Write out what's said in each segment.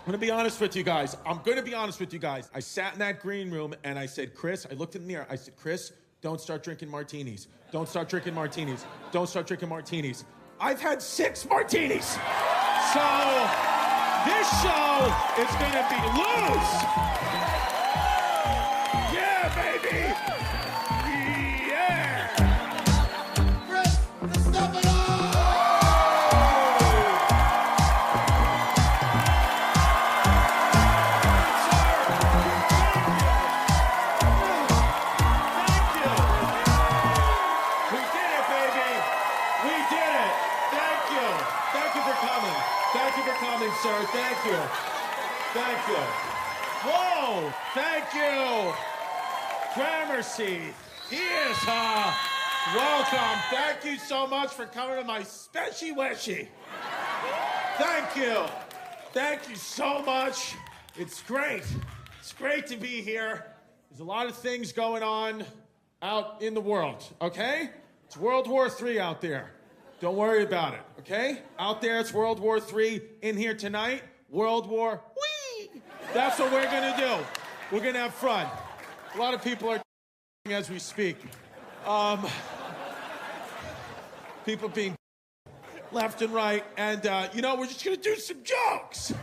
going to be honest with you guys. I'm going to be honest with you guys. I sat in that green room and I said, Chris, I looked in the mirror. I said, Chris, don't start drinking martinis. Don't start drinking martinis. Don't start drinking martinis. I've had 6 martinis. So this show is going to be loose. Yeah, baby. Yeah. Chris, Distefano! Thank you for coming, sir. Thank you. Thank you. Whoa, thank you. Gramercy. Yes, welcome. Thank you so much for coming to my special wishy. Thank you. Thank you so much. It's great. It's great to be here. There's a lot of things going on out in the world, okay? It's World War III out there. Don't worry about it, okay? Out there, it's World War III. In here tonight, World War Whee! That's what we're gonna do. We're gonna have fun. A lot of people are as we speak. People being left and right, and we're just gonna do some jokes.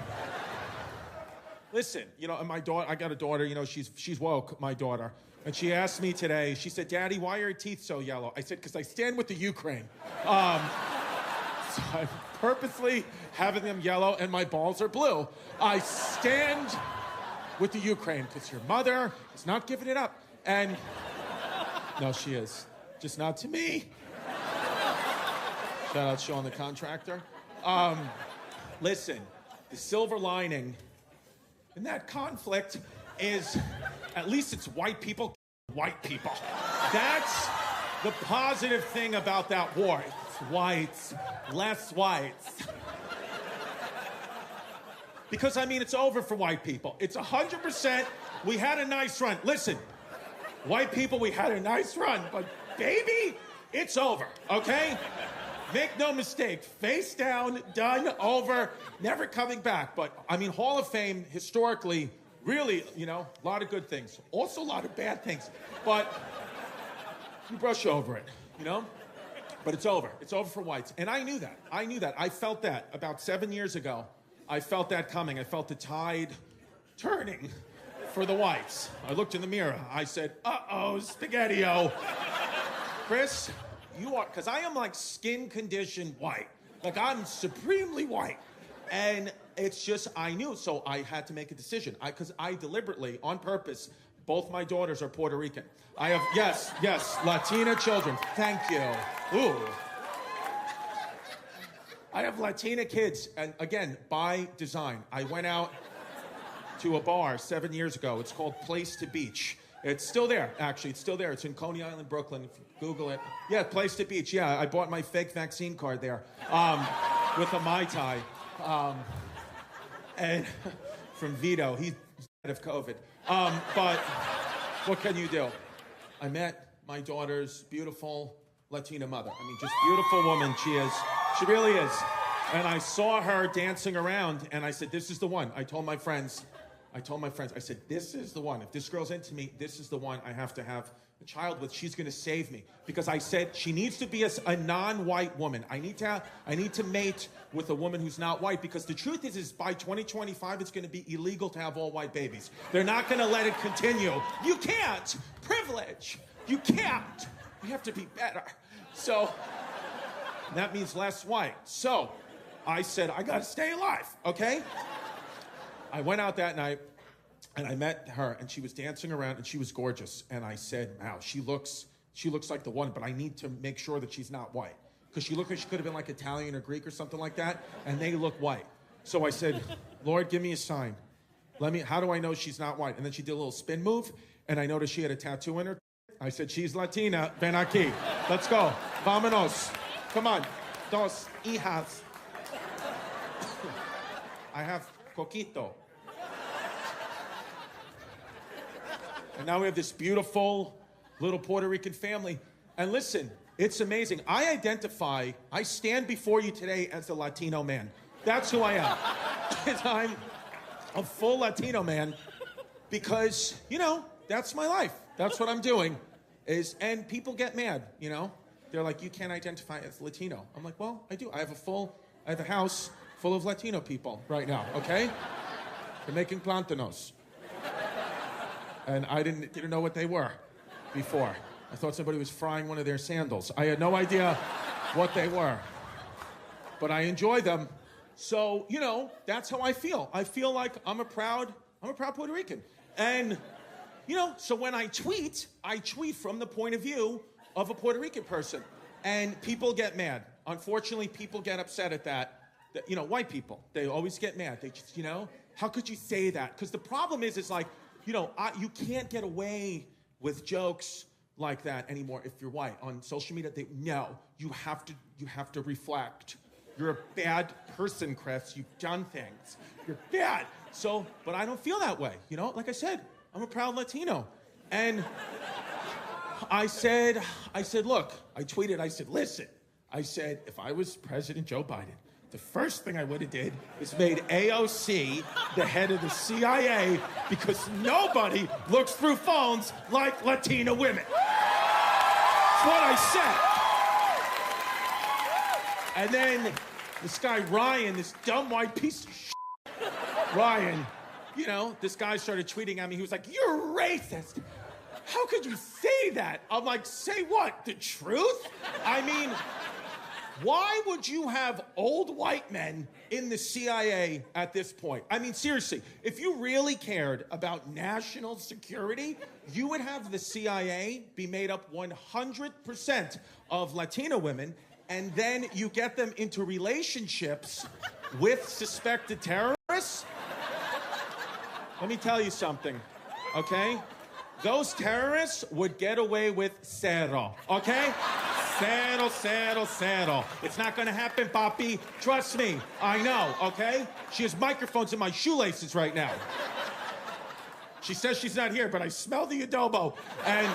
Listen, and my daughter, I got a daughter, she's woke, my daughter. And she asked me today, she said, Daddy, why are your teeth so yellow? I said, because I stand with the Ukraine. So I'm purposely having them yellow and my balls are blue. I stand with the Ukraine because your mother is not giving it up. And no, she is. Just not to me. Shout out Sean the contractor. Listen, the silver lining in that conflict is at least it's white people. That's the positive thing about that war. It's whites, less whites. Because, it's over for white people. It's 100%, we had a nice run. Listen, white people, we had a nice run, but baby, it's over, okay? Make no mistake, face down, done, over, never coming back. But, Hall of Fame, historically, really, a lot of good things. Also a lot of bad things. But you brush over it, But it's over. It's over for whites. And I knew that. I felt that about 7 years ago. I felt that coming. I felt the tide turning for the whites. I looked in the mirror. I said, uh-oh, spaghetti-o. Chris, you are, because I am like skin-conditioned white. Like I'm supremely white. And it's just, I knew, so I had to make a decision. Because I deliberately, on purpose, both my daughters are Puerto Rican. I have, yes, Latina children. Thank you. Ooh. I have Latina kids, and again, by design. I went out to a bar 7 years ago. It's called Place to Beach. It's still there, actually. It's still there. It's in Coney Island, Brooklyn. If you Google it. Yeah, Place to Beach. Yeah, I bought my fake vaccine card there with a Mai Tai. And from Vito, he's dead of COVID. But what can you do? I met my daughter's beautiful Latina mother. Just beautiful woman she is. She really is. And I saw her dancing around, and I said, this is the one. I told my friends, I said, this is the one. If this girl's into me, this is the one I have to have a child with. She's going to save me. Because I said she needs to be a non-white woman. I need to mate with a woman who's not white, because the truth is by 2025, it's going to be illegal to have all white babies. They're not going to let it continue. You can't. Privilege. You can't. You have to be better. So that means less white. So I said, I got to stay alive, okay? I went out that night, and I met her, and she was dancing around, and she was gorgeous. And I said, wow, she looks like the one, but I need to make sure that she's not white. Because she looked like she could have been like Italian or Greek or something like that, and they look white. So I said, Lord, give me a sign. How do I know she's not white? And then she did a little spin move, and I noticed she had a tattoo in her. I said, she's Latina, ven aquí. Let's go. Vámonos. Come on. Dos hijas. I have coquito. And now we have this beautiful little Puerto Rican family. And listen, it's amazing. I stand before you today as a Latino man. That's who I am. a full Latino man because, that's my life. That's what I'm doing. And people get mad, They're like, you can't identify as Latino. I'm like, well, I do. I have a house full of Latino people right now, okay? They're making plantanos. And I didn't know what they were before. I thought somebody was frying one of their sandals. I had no idea what they were. But I enjoy them. So, that's how I feel. I feel like I'm a proud Puerto Rican. And, so when I tweet from the point of view of a Puerto Rican person. And people get mad. Unfortunately, people get upset at that. White people, they always get mad. They just, how could you say that? Because the problem is like, you can't get away with jokes like that anymore if you're white. On social media, you have to reflect. You're a bad person, Chris. You've done things. You're bad. So, but I don't feel that way. Like I said, I'm a proud Latino. And I said, look, I tweeted, I said, listen, I said, if I was President Joe Biden, the first thing I would have did is made AOC the head of the CIA because nobody looks through phones like Latina women. That's what I said. And then this guy Ryan, this dumb white piece of shit, Ryan, this guy started tweeting at me. He was like, you're racist. How could you say that? I'm like, say what? The truth? I mean, why would you have old white men in the CIA at this point? I mean, seriously, if you really cared about national security, you would have the CIA be made up 100% of Latino women, and then you get them into relationships with suspected terrorists. Let me tell you something, okay? Those terrorists would get away with cero, okay? Cero. It's not gonna happen, papi. Trust me, I know, okay? She has microphones in my shoelaces right now. She says she's not here, but I smell the adobo, and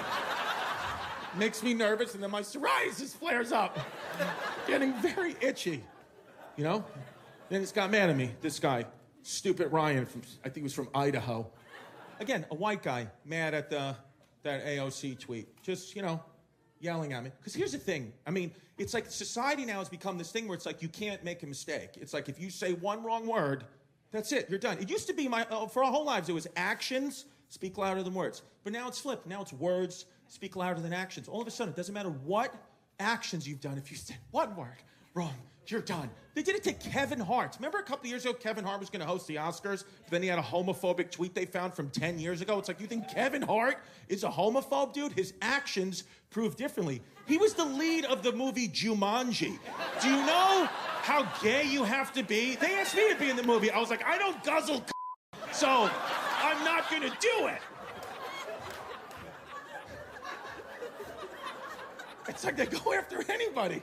makes me nervous, and then my psoriasis flares up. Getting very itchy, Then he's got mad at me, this guy. Stupid Ryan, I think he was from Idaho. Again, a white guy, mad at that AOC tweet. Just, yelling at me. Because here's the thing. I mean, it's like society now has become this thing where it's like you can't make a mistake. It's like if you say one wrong word, that's it. You're done. It used to be for our whole lives, it was actions speak louder than words. But now it's flipped. Now it's words speak louder than actions. All of a sudden, it doesn't matter what actions you've done. If you said one word wrong, you're done. They did it to Kevin Hart. Remember a couple of years ago, Kevin Hart was going to host the Oscars, but then he had a homophobic tweet they found from 10 years ago. It's like, you think Kevin Hart is a homophobe, dude? His actions prove differently. He was the lead of the movie Jumanji. Do you know how gay you have to be? They asked me to be in the movie. I was like, I don't guzzle so I'm not going to do it. It's like they go after anybody,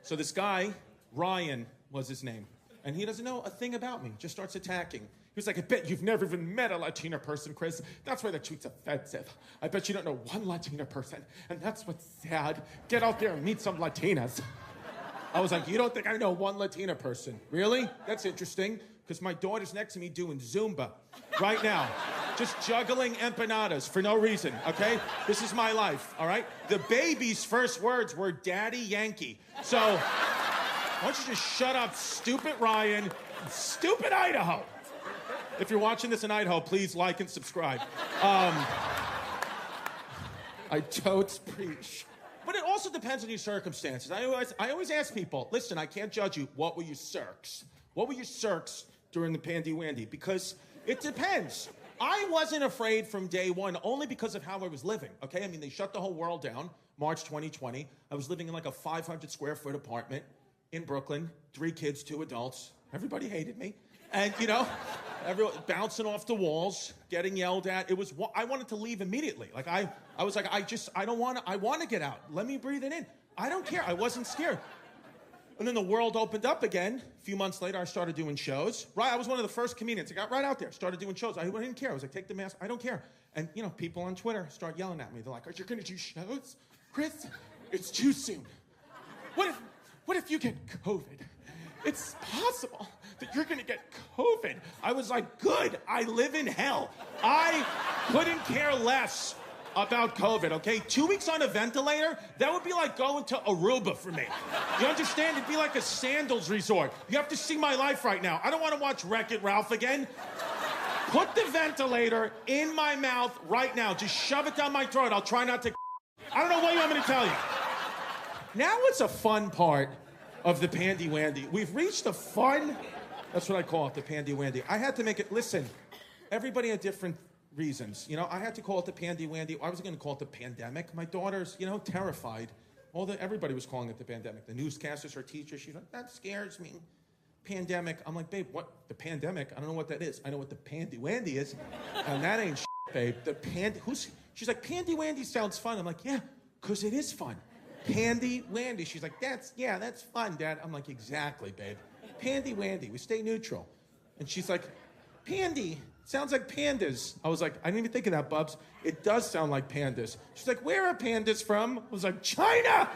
So this guy, Ryan was his name, and he doesn't know a thing about me, just starts attacking. He was like, I bet you've never even met a Latina person, Chris. That's why the tweet's offensive. I bet you don't know one Latina person, and that's what's sad. Get out there and meet some Latinas. I was like, you don't think I know one Latina person? Really? That's interesting, because my daughter's next to me doing Zumba right now. Just juggling empanadas for no reason, okay? This is my life, all right? The baby's first words were Daddy Yankee. So, why don't you just shut up, stupid Ryan, stupid Idaho. If you're watching this in Idaho, please like and subscribe. I totes preach. But it also depends on your circumstances. I always ask people, listen, I can't judge you. What were your circs? What were your circs during the pandy-wandy? Because it depends. I wasn't afraid from day one only because of how I was living, okay? I mean, they shut the whole world down, March 2020. I was living in like a 500 square foot apartment in Brooklyn, 3 kids, 2 adults. Everybody hated me. And, everyone bouncing off the walls, getting yelled at. I wanted to leave immediately. Like, I was like, I want to get out. Let me breathe it in. I don't care. I wasn't scared. And then the world opened up again. A few months later, I started doing shows. Right, I was one of the first comedians. I got right out there, started doing shows. I didn't care. I was like, take the mask. I don't care. And, people on Twitter start yelling at me. They're like, are you going to do shows? Chris, it's too soon. What if you get COVID? It's possible that you're going to get COVID. I was like, good, I live in hell. I couldn't care less about COVID, okay? 2 weeks on a ventilator, that would be like going to Aruba for me. You understand? It'd be like a sandals resort. You have to see my life right now. I don't want to watch Wreck-It Ralph again. Put the ventilator in my mouth right now. Just shove it down my throat. I'll try not to. I don't know what you want me to tell you. Now it's a fun part of the Pandy Wandy. We've reached the fun, that's what I call it, the Pandy Wandy. I had to make it, listen, everybody had different reasons. You know, I had to call it the Pandy Wandy. I was going to call it the pandemic. My daughter's, you know, terrified. Everybody was calling it the pandemic. The newscasters, her teacher, she's like, that scares me. Pandemic. I'm like, babe, what? The pandemic? I don't know what that is. I know what the Pandy Wandy is. And that ain't shit, babe. The Pandy, she's like, Pandy Wandy sounds fun. I'm like, yeah, because it is fun. Pandy Wandy. She's like, that's fun, Dad. I'm like, exactly, babe. Pandy Wandy. We stay neutral. And she's like, Pandy. Sounds like pandas. I was like, I didn't even think of that, Bubs. It does sound like pandas. She's like, where are pandas from? I was like, China!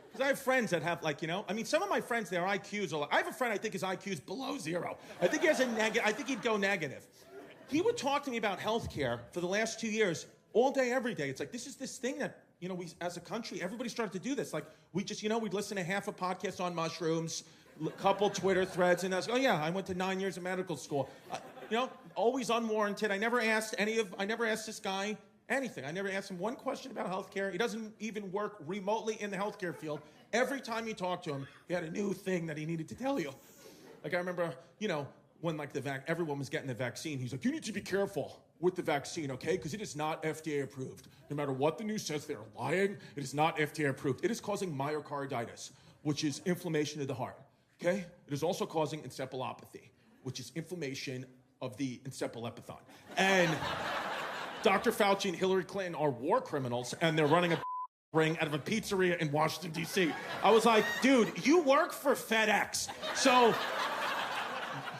Because I have friends that have, like, you know, I mean, some of my friends, their IQs are like, I have a friend I think his IQ is below 0. I think he has a negative, I think he'd go negative. He would talk to me about healthcare for the last 2 years, all day, every day. It's like, this is this thing that, you know, we, as a country, everybody started to do this. Like, we just, you know, we'd listen to half a podcast on mushrooms, a couple Twitter threads, and I was, oh yeah, I went to 9 years of medical school. You know, always unwarranted. I never asked this guy anything. I never asked him one question about healthcare. He doesn't even work remotely in the healthcare field. Every time you talk to him, he had a new thing that he needed to tell you. Like, I remember, you know, when like everyone was getting the vaccine, he's like, you need to be careful with the vaccine, okay? Because it is not FDA approved. No matter what the news says, they're lying. It is not FDA approved. It is causing myocarditis, which is inflammation of the heart, okay? It is also causing encephalopathy, which is inflammation of the encephalopathy. And Dr. Fauci and Hillary Clinton are war criminals, and they're running a ring out of a pizzeria in Washington, D.C. I was like, dude, you work for FedEx. So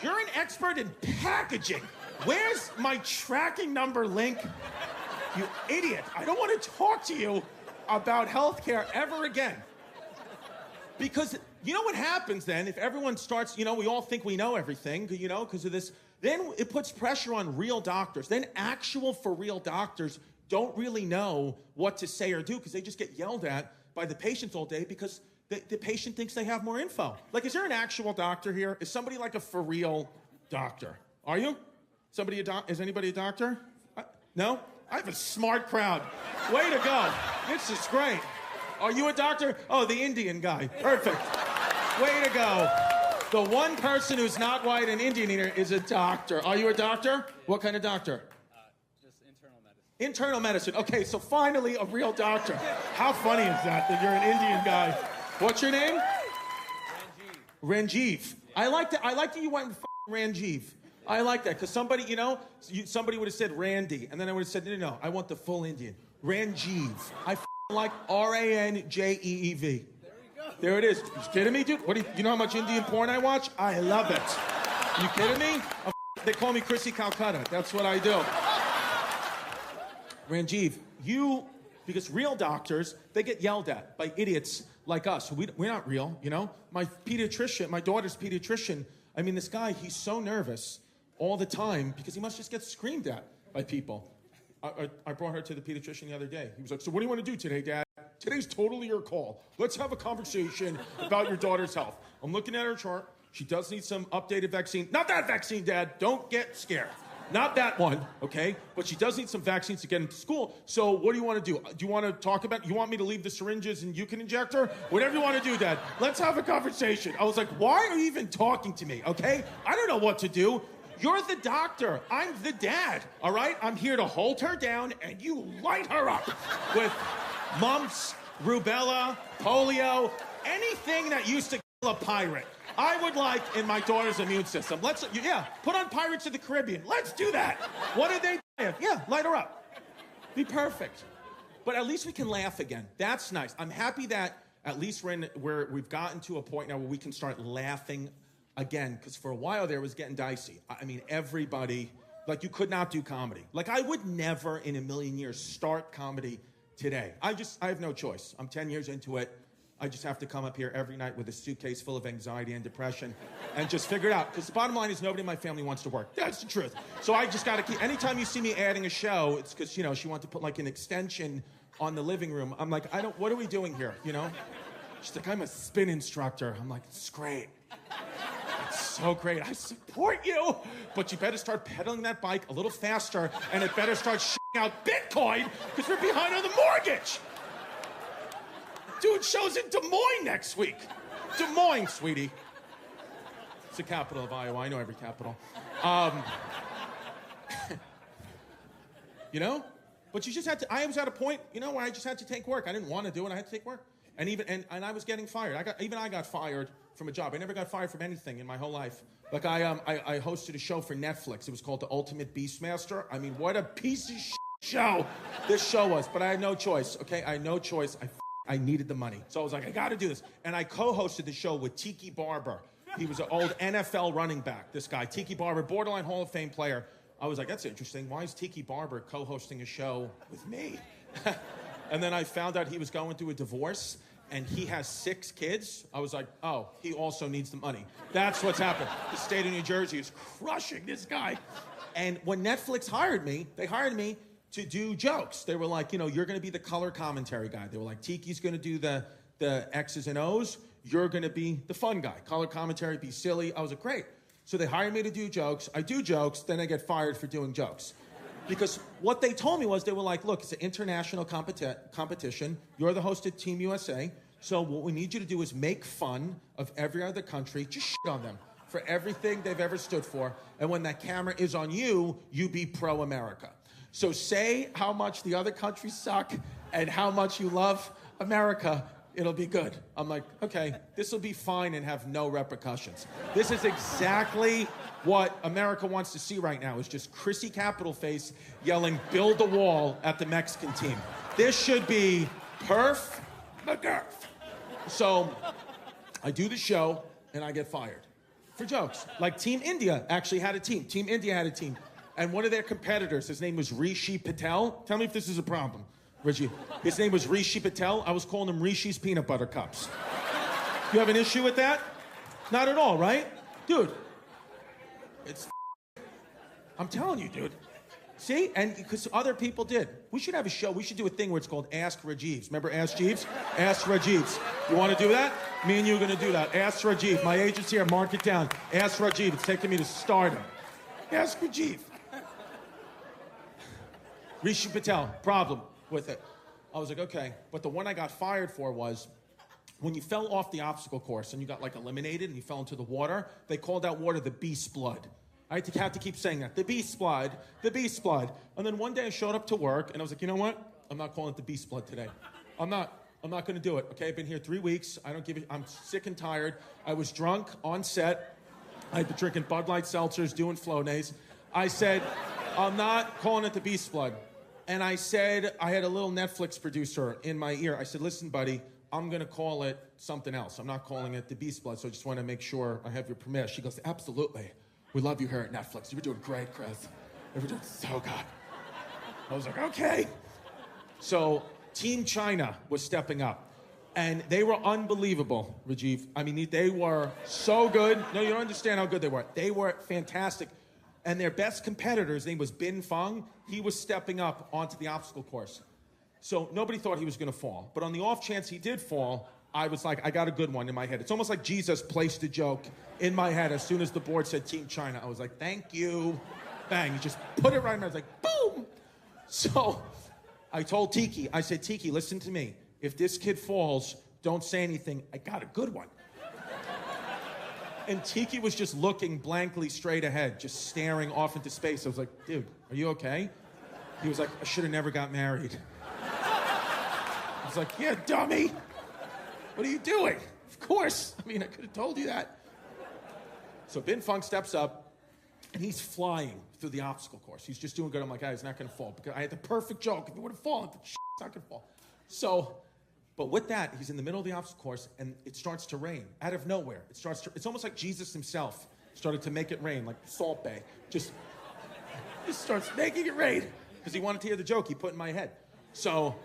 you're an expert in packaging. Where's my tracking number link? You idiot. I don't want to talk to you about healthcare ever again. Because you know what happens then if everyone starts, you know, we all think we know everything, you know, because of this. Then it puts pressure on real doctors. Then actual for real doctors don't really know what to say or do because they just get yelled at by the patients all day because the patient thinks they have more info. Like, is there an actual doctor here? Is somebody like a for real doctor? Are you? Is anybody a doctor? No? I have a smart crowd. Way to go. This is great. Are you a doctor? Oh, the Indian guy. Perfect. Way to go. The one person who's not white and Indian here is a doctor. Are you a doctor? What kind of doctor? Just internal medicine. Internal medicine. Okay, so finally a real doctor. How funny is that you're an Indian guy? What's your name? Ranjiv. I like that you went with Ranjiv. I like that, because somebody, you know, somebody would have said Randy, and then I would have said, no, I want the full Indian. Ranjiv. I like Ranjeev. There you go. There it is. You kidding me, dude? You know how much Indian porn I watch? I love it. You kidding me? They call me Chrissy Calcutta. That's what I do. Ranjiv, because real doctors, they get yelled at by idiots like us. We're not real, you know? My daughter's pediatrician, I mean, this guy, he's so nervous all the time because he must just get screamed at by people. I brought her to the pediatrician the other day. He was like, so what do you want to do today, Dad? Today's totally your call. Let's have a conversation about your daughter's health. I'm looking at her chart. She does need some updated vaccine. Not that vaccine, Dad. Don't get scared. Not that one, okay? But she does need some vaccines to get into school. So what do you want to do? Do you want to talk about, you want me to leave the syringes and you can inject her? Whatever you want to do, Dad. Let's have a conversation. I was like, why are you even talking to me, okay? I don't know what to do. You're the doctor. I'm the dad, all right? I'm here to hold her down and you light her up with mumps, rubella, polio, anything that used to kill a pirate. I would like in my daughter's immune system. Put on Pirates of the Caribbean. Let's do that. What did they do? Yeah, light her up. Be perfect. But at least we can laugh again. That's nice. I'm happy that at least we've gotten to a point now where we can start laughing again, because for a while there it was getting dicey. I mean, everybody, like, you could not do comedy. Like, I would never in a million years start comedy today. I have no choice. I'm 10 years into it. I just have to come up here every night with a suitcase full of anxiety and depression and just figure it out. Because the bottom line is nobody in my family wants to work. That's the truth. So I just got to keep, anytime you see me adding a show, it's because, she wanted to put like an extension on the living room. I'm like, what are we doing here, She's like, I'm a spin instructor. I'm like, it's great. It's so great. I support you. But you better start pedaling that bike a little faster, and it better start shitting out Bitcoin because we're behind on the mortgage. Dude, show's in Des Moines next week. Des Moines, sweetie. It's the capital of Iowa. I know every capital. But you just had to, I was at a point, where I just had to take work. I didn't want to do it. I had to take work. And I was getting fired. I got fired from a job. I never got fired from anything in my whole life. Like I hosted a show for Netflix. It was called The Ultimate Beastmaster. I mean, what a piece of show this show was. But I had no choice, okay? I had no choice. I needed the money. So I was like, I got to do this. And I co-hosted the show with Tiki Barber. He was an old NFL running back, this guy. Tiki Barber, borderline Hall of Fame player. I was like, that's interesting. Why is Tiki Barber co-hosting a show with me? And then I found out he was going through a divorce, and he has 6 kids. I was like, oh, he also needs the money. That's what's happened. The state of New Jersey is crushing this guy. And when Netflix hired me, they hired me to do jokes. They were like, you're going to be the color commentary guy. They were like, Tiki's going to do the X's and O's. You're going to be the fun guy. Color commentary, be silly. I was like, great. So they hired me to do jokes. I do jokes, then I get fired for doing jokes. Because what they told me was, they were like, look, it's an international competition. You're the host of Team USA. So what we need you to do is make fun of every other country. Just shit on them for everything they've ever stood for. And when that camera is on you, you be pro-America. So say how much the other countries suck and how much you love America. It'll be good. I'm like, okay, this will be fine and have no repercussions. This is exactly what America wants to see right now, is just Chrissy Capital Face yelling, build the wall at the Mexican team. This should be perf McGurf. So I do the show and I get fired for jokes. Like Team India actually had a team. Team India had a team. And one of their competitors, his name was Rishi Patel. Tell me if this is a problem. Reggie, his name was Rishi Patel. I was calling him Rishi's Peanut Butter Cups. You have an issue with that? Not at all, right? Dude, I'm telling you, dude. See? And because other people did. We should have a show. We should do a thing where it's called Ask Rajeeves. Remember Ask Jeeves? Ask Rajeeves. You want to do that? Me and you are going to do that. Ask Rajeev. My agent's here. Mark it down. Ask Rajeev. It's taking me to stardom. Ask Rajeev. Rishi Patel. Problem with it. I was like, okay. But the one I got fired for was when you fell off the obstacle course and you got like eliminated and you fell into the water, they called that water the beast's blood. I had to keep saying that. The beast's blood, the beast's blood. And then one day I showed up to work and I was like, you know what? I'm not calling it the beast's blood today. I'm not going to do it. Okay, I've been here 3 weeks. I'm sick and tired. I was drunk on set. I'd been drinking Bud Light seltzers, doing Flonase. I said, I'm not calling it the beast's blood. And I said, I had a little Netflix producer in my ear. I said, listen, buddy, I'm going to call it something else. I'm not calling it the beast's blood, so I just want to make sure I have your permission. She goes, absolutely. We love you here at Netflix. You're doing great, Chris. You're doing so good. I was like, okay. So Team China was stepping up. And they were unbelievable, Rajiv. I mean, they were so good. No, you don't understand how good they were. They were fantastic. And their best competitor, his name was Bin Feng, he was stepping up onto the obstacle course. So nobody thought he was going to fall. But on the off chance he did fall, I was like, I got a good one in my head. It's almost like Jesus placed a joke in my head as soon as the board said Team China. I was like, thank you. Bang. He just put it right in there. I was like, boom. So I told Tiki, I said, Tiki, listen to me. If this kid falls, don't say anything. I got a good one. And Tiki was just looking blankly straight ahead, just staring off into space. I was like, dude, are you okay? He was like, I should have never got married. I was like, yeah, dummy. What are you doing? Of course. I mean, I could have told you that. So Bin Feng steps up, and he's flying through the obstacle course. He's just doing good. I'm like, he's not going to fall. Because I had the perfect joke. If he would have fallen, it's not going to fall. So, but with that, he's in the middle of the obstacle course, and it starts to rain out of nowhere. It's almost like Jesus himself started to make it rain, like Salt Bay. Just starts making it rain because he wanted to hear the joke he put in my head. So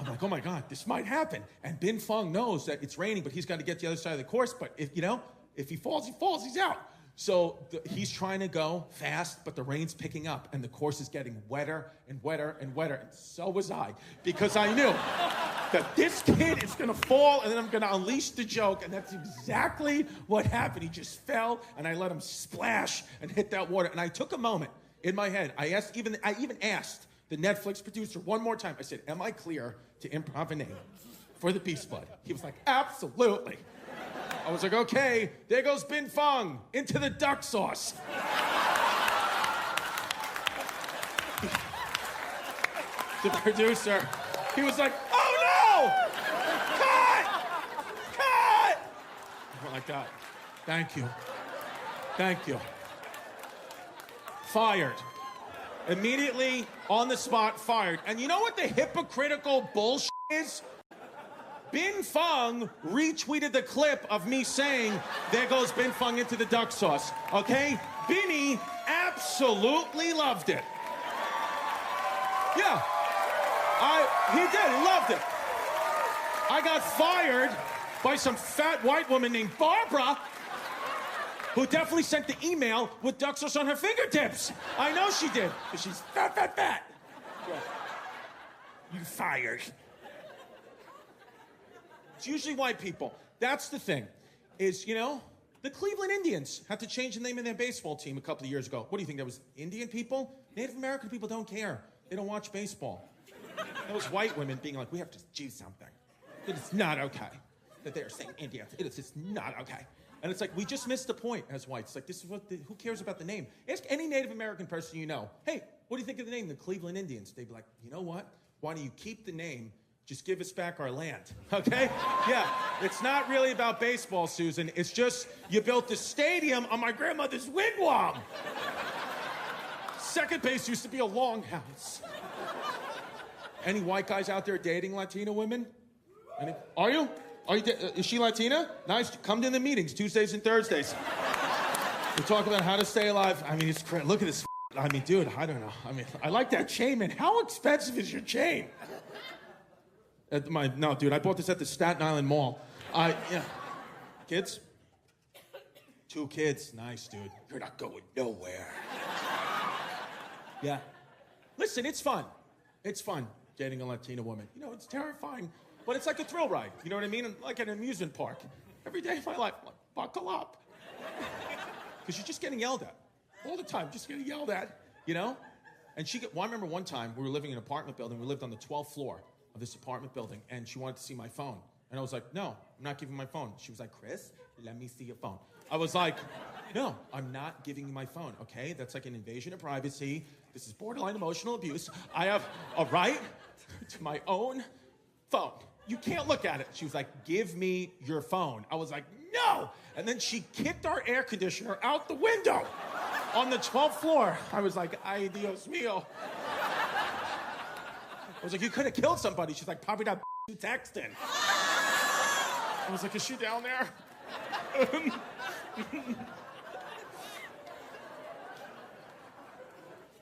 I'm like, oh my God, this might happen. And Bin Fong knows that it's raining, but he's got to get to the other side of the course. But if he falls, he's out. So he's trying to go fast, but the rain's picking up, and the course is getting wetter and wetter and wetter. And so was I, because I knew that this kid is going to fall, and then I'm going to unleash the joke, and that's exactly what happened. He just fell, and I let him splash and hit that water. And I took a moment in my head. I even asked the Netflix producer one more time. I said, am I clear to improv a name for the Beast Blood? He was like, absolutely. I was like, okay, there goes Bin Fong into the duck sauce. The producer, he was like, oh no! Cut! I'm like, God, thank you. Fired. Immediately, on the spot, fired. And you know what the hypocritical bullshit is? Bin Fong retweeted the clip of me saying, there goes Bin Fong into the duck sauce, okay? Binny absolutely loved it. Yeah, he did, he loved it. I got fired by some fat white woman named Barbara, who definitely sent the email with duck sauce on her fingertips. I know she did, because she's fat. Yeah. You fired. It's usually white people. That's the thing, is, the Cleveland Indians had to change the name of their baseball team a couple of years ago. What do you think, that was Indian people? Native American people don't care. They don't watch baseball. Those white women being like, we have to do something. It is not okay that they're saying India. It is just not okay. And it's like, we just missed the point as whites. Like, this is who cares about the name? Ask any Native American person you know, hey, what do you think of the name, the Cleveland Indians? They'd be like, you know what? Why don't you keep the name? Just give us back our land, okay? Yeah, it's not really about baseball, Susan. It's just you built the stadium on my grandmother's wigwam. Second base used to be a longhouse. Any white guys out there dating Latina women? Are you? Is she Latina? Nice. Come to the meetings Tuesdays and Thursdays. We talk about how to stay alive. I mean, it's crazy. Look at this. I mean, dude, I don't know. I mean, I like that chain, man. How expensive is your chain? No, dude, I bought this at the Staten Island Mall. Yeah. Kids? 2 kids. Nice, dude. You're not going nowhere. Yeah. Listen, it's fun. It's fun dating a Latina woman. It's terrifying, but it's like a thrill ride. You know what I mean? Like an amusement park. Every day of my life, I'm like, buckle up. Because you're just getting yelled at. All the time, just getting yelled at, And I remember one time, we were living in an apartment building. We lived on the 12th floor of this apartment building, and she wanted to see my phone. And I was like, no, I'm not giving my phone. She was like, Chris, let me see your phone. I was like, no, I'm not giving you my phone, okay? That's like an invasion of privacy. This is borderline emotional abuse. I have a right to my own phone. You can't look at it. She was like, give me your phone. I was like, no! And then she kicked our air conditioner out the window on the 12th floor. I was like, ay, Dios mío. I was like, you could have killed somebody. She's like, probably that you texting. I was like, is she down there?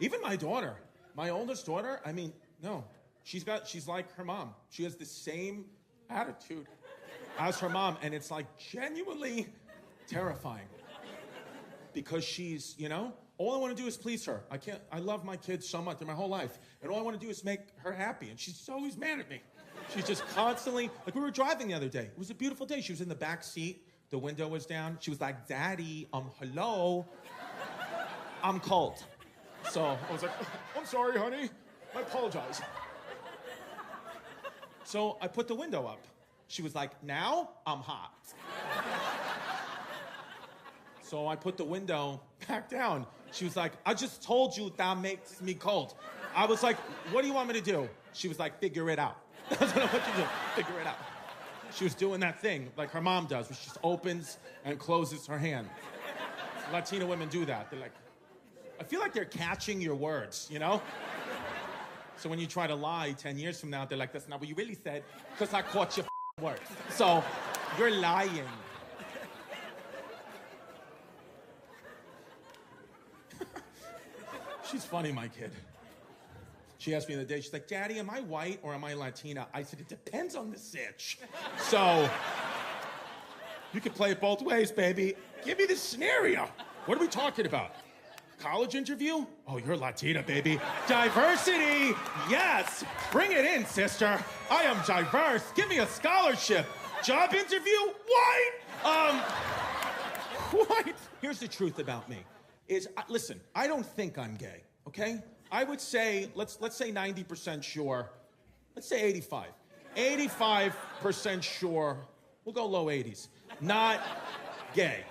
Even my daughter, my oldest daughter, I mean, no, she's like her mom. She has the same attitude as her mom, and it's like genuinely terrifying. Because she's, all I want to do is please her. I love my kids so much, they're my whole life. And all I want to do is make her happy. And she's always mad at me. She's just constantly, like we were driving the other day. It was a beautiful day. She was in the back seat. The window was down. She was like, Daddy, hello. I'm cold. So I was like, I'm sorry, honey. I apologize. So I put the window up. She was like, now I'm hot. So I put the window back down. She was like, I just told you that makes me cold. I was like, what do you want me to do? She was like, figure it out. I don't know what to do. Figure it out. She was doing that thing like her mom does, where she just opens and closes her hand. Latina women do that. They're like, I feel like they're catching your words, So when you try to lie 10 years from now, they're like, that's not what you really said, because I caught your words. So you're lying. She's funny, my kid. She asked me the other day, she's like, Daddy, am I white or am I Latina? I said, it depends on the sitch. So, you could play it both ways, baby. Give me the scenario. What are we talking about? College interview? Oh, you're Latina, baby. Diversity, yes. Bring it in, sister. I am diverse. Give me a scholarship. Job interview? White. White. Here's the truth about me. Listen, I don't think I'm gay, okay? I would say, let's say 90% sure. Let's say 85. 85% sure. We'll go low 80s. Not gay.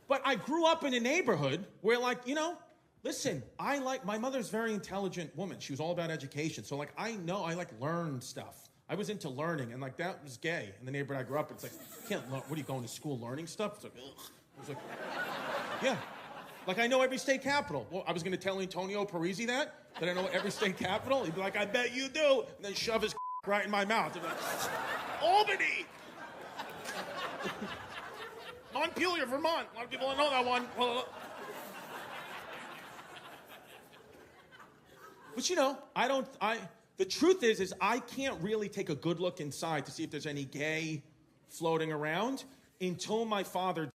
But I grew up in a neighborhood where, like, listen, my mother's a very intelligent woman. She was all about education. So, like, I learned stuff. I was into learning, and, like, that was gay. In the neighborhood I grew up, it's like, you can't learn. What are you going to school learning stuff? It's like, ugh. I was like, yeah. Like, I know every state capital. Well, I was going to tell Antonio Parisi that I know every state capital. He'd be like, I bet you do. And then shove his right in my mouth. He'd be like, Albany. Montpelier, Vermont. A lot of people don't know that one. But the truth is I can't really take a good look inside to see if there's any gay floating around until my father.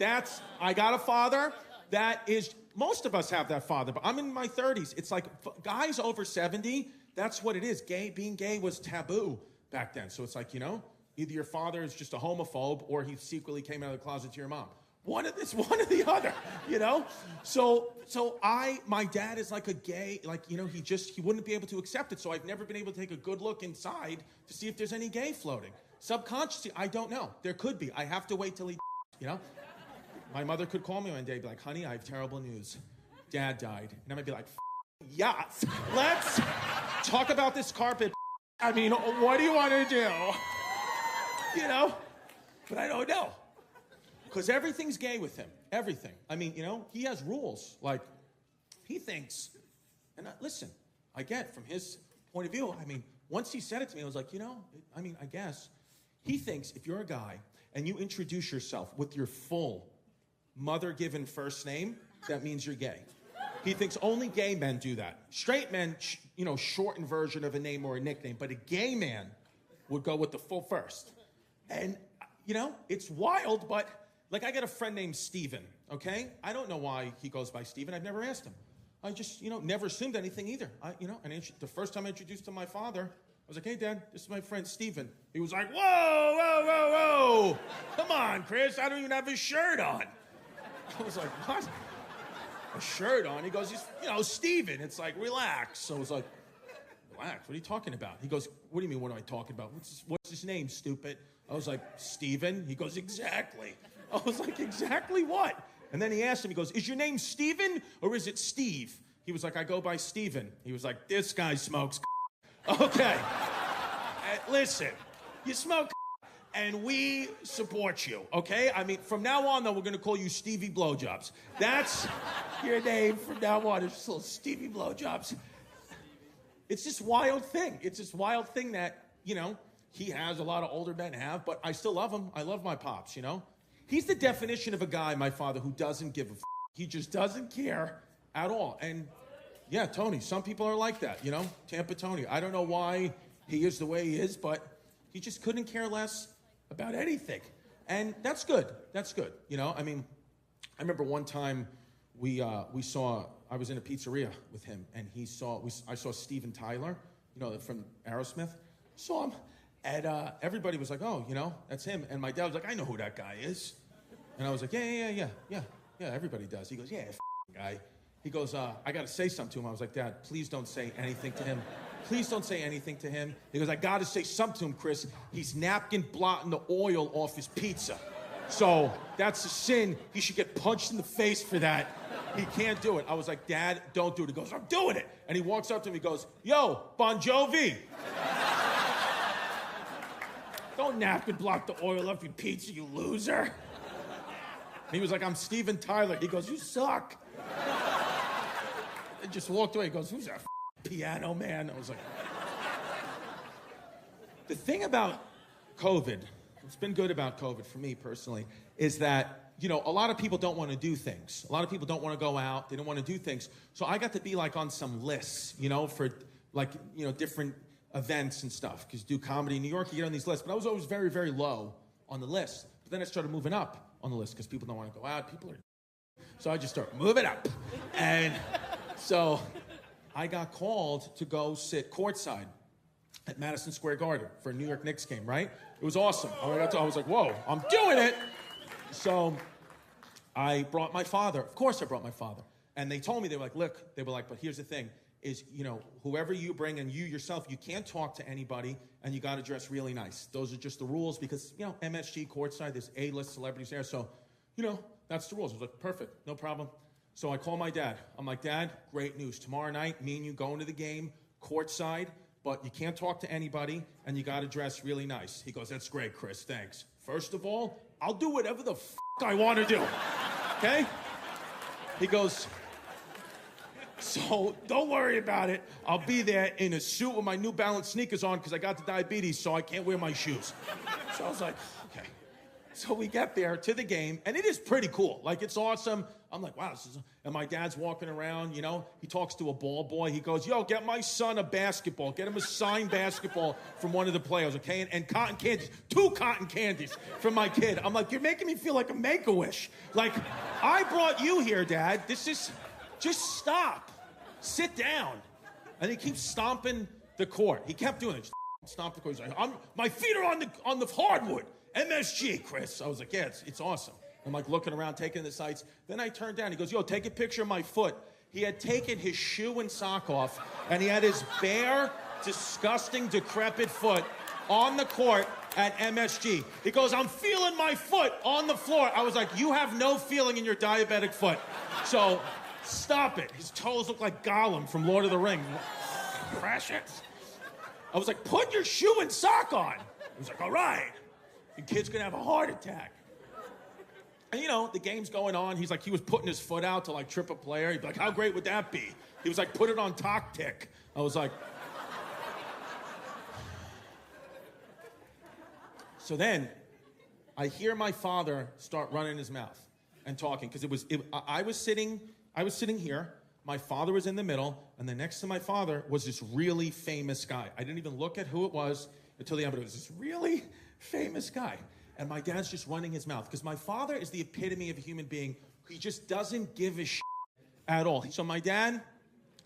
I got a father that is, most of us have that father, but I'm in my 30s. It's like guys over 70, that's what it is. Being gay was taboo back then. So it's like, either your father is just a homophobe or he secretly came out of the closet to your mom. It's one or the other, So my dad is like a gay, like, he wouldn't be able to accept it. So I've never been able to take a good look inside to see if there's any gay floating. Subconsciously, I don't know. There could be. I have to wait till he, My mother could call me one day and be like, honey, I have terrible news. Dad died. And I might be like, yes. Let's talk about this carpet. I mean, what do you want to do? But I don't know. Because everything's gay with him. Everything. I mean, he has rules. Like, he thinks, and listen, I get from his point of view, I mean, once he said it to me, I was like, I guess. He thinks if you're a guy and you introduce yourself with your full mother-given first name, that means you're gay. He thinks only gay men do that. Straight men, shortened version of a name or a nickname, but a gay man would go with the full first. And, it's wild, but, like, I got a friend named Steven, okay? I don't know why he goes by Steven. I've never asked him. I just, never assumed anything either. And the first time I introduced him to my father, I was like, hey, Dad, this is my friend Steven. He was like, whoa. Come on, Chris, I don't even have a shirt on. I was like, what? A shirt on? He goes, Steven. It's like, relax. So I was like, relax? What are you talking about? He goes, what do you mean, what am I talking about? What's his name, stupid? I was like, Steven? He goes, exactly. I was like, exactly what? And then he asked him, he goes, is your name Steven or is it Steve? He was like, I go by Steven. He was like, this guy smokes. Okay. Listen, you smoke and we support you, okay? I mean, from now on, though, we're going to call you Stevie Blowjobs. That's your name from now on. It's just little Stevie Blowjobs. It's this wild thing. It's this wild thing that, he has, a lot of older men have, but I still love him. I love my pops, He's the definition of a guy, my father, who doesn't give a f***. He just doesn't care at all. And, yeah, Tony, some people are like that, Tampa Tony. I don't know why he is the way he is, but he just couldn't care less about anything. And that's good. That's good, I mean, I remember one time I was in a pizzeria with him, and I saw Steven Tyler, from Aerosmith. Saw him. And everybody was like, oh, that's him. And my dad was like, I know who that guy is. And I was like, yeah, everybody does. He goes, yeah, guy. He goes, I got to say something to him. I was like, Dad, please don't say anything to him. Please don't say anything to him. He goes, I got to say something to him, Chris. He's napkin blotting the oil off his pizza. So that's a sin. He should get punched in the face for that. He can't do it. I was like, Dad, don't do it. He goes, I'm doing it. And he walks up to me, he goes, yo, Bon Jovi. Don't napkin block the oil off your pizza, you loser. And he was like, I'm Steven Tyler. He goes, you suck. And just walked away. He goes, who's that piano man? I was like, the thing about COVID, what's been good about COVID for me personally, is that, a lot of people don't want to do things. A lot of people don't want to go out. They don't want to do things. So I got to be like on some lists, for like, different events and stuff. Because do comedy in New York, you get on these lists. But I was always very, very low on the list. But then I started moving up on the list because people don't want to go out. People are... So I just started moving up. And so I got called to go sit courtside at Madison Square Garden for a New York Knicks game, right? It was awesome. I was like, whoa, I'm doing it. So I brought my father. Of course I brought my father. And they told me, they were like, but here's the thing, is, whoever you bring and you yourself, you can't talk to anybody and you got to dress really nice. Those are just the rules because, MSG, courtside, there's A-list celebrities there. So, that's the rules. I was like, perfect, no problem. So I call my dad. I'm like, Dad, great news. Tomorrow night, me and you going to the game, courtside, but you can't talk to anybody and you got to dress really nice. He goes, that's great, Chris, thanks. First of all, I'll do whatever the I want to do, okay? He goes, so don't worry about it. I'll be there in a suit with my New Balance sneakers on because I got the diabetes, so I can't wear my shoes. So I was like, okay. So we get there to the game, and it is pretty cool. Like, it's awesome. I'm like, wow, and my dad's walking around, he talks to a ball boy. He goes, yo, get my son a basketball. Get him a signed basketball from one of the players, okay? And cotton candies, 2 cotton candies from my kid. I'm like, you're making me feel like a Make-A-Wish. Like, I brought you here, Dad. Just stop. Sit down. And he keeps stomping the court. He kept doing it. Stomp the court. He's like, my feet are on the hardwood. MSG, Chris. I was like, yeah, it's awesome. I'm like looking around, taking the sights. Then I turned down. He goes, yo, take a picture of my foot. He had taken his shoe and sock off, and he had his bare, disgusting, decrepit foot on the court at MSG. He goes, I'm feeling my foot on the floor. I was like, you have no feeling in your diabetic foot. So stop it. His toes look like Gollum from Lord of the Rings. Crash it. I was like, put your shoe and sock on. He was like, all right. The kid's gonna have a heart attack. And the game's going on. He's like, he was putting his foot out to like trip a player. He'd be like, how great would that be? He was like, put it on Tactic. I was like... So then, I hear my father start running his mouth and talking, because I was sitting here, my father was in the middle, and then next to my father was this really famous guy. I didn't even look at who it was until the end, but it was this really famous guy. And my dad's just running his mouth, because my father is the epitome of a human being. He just doesn't give a shit at all. So my dad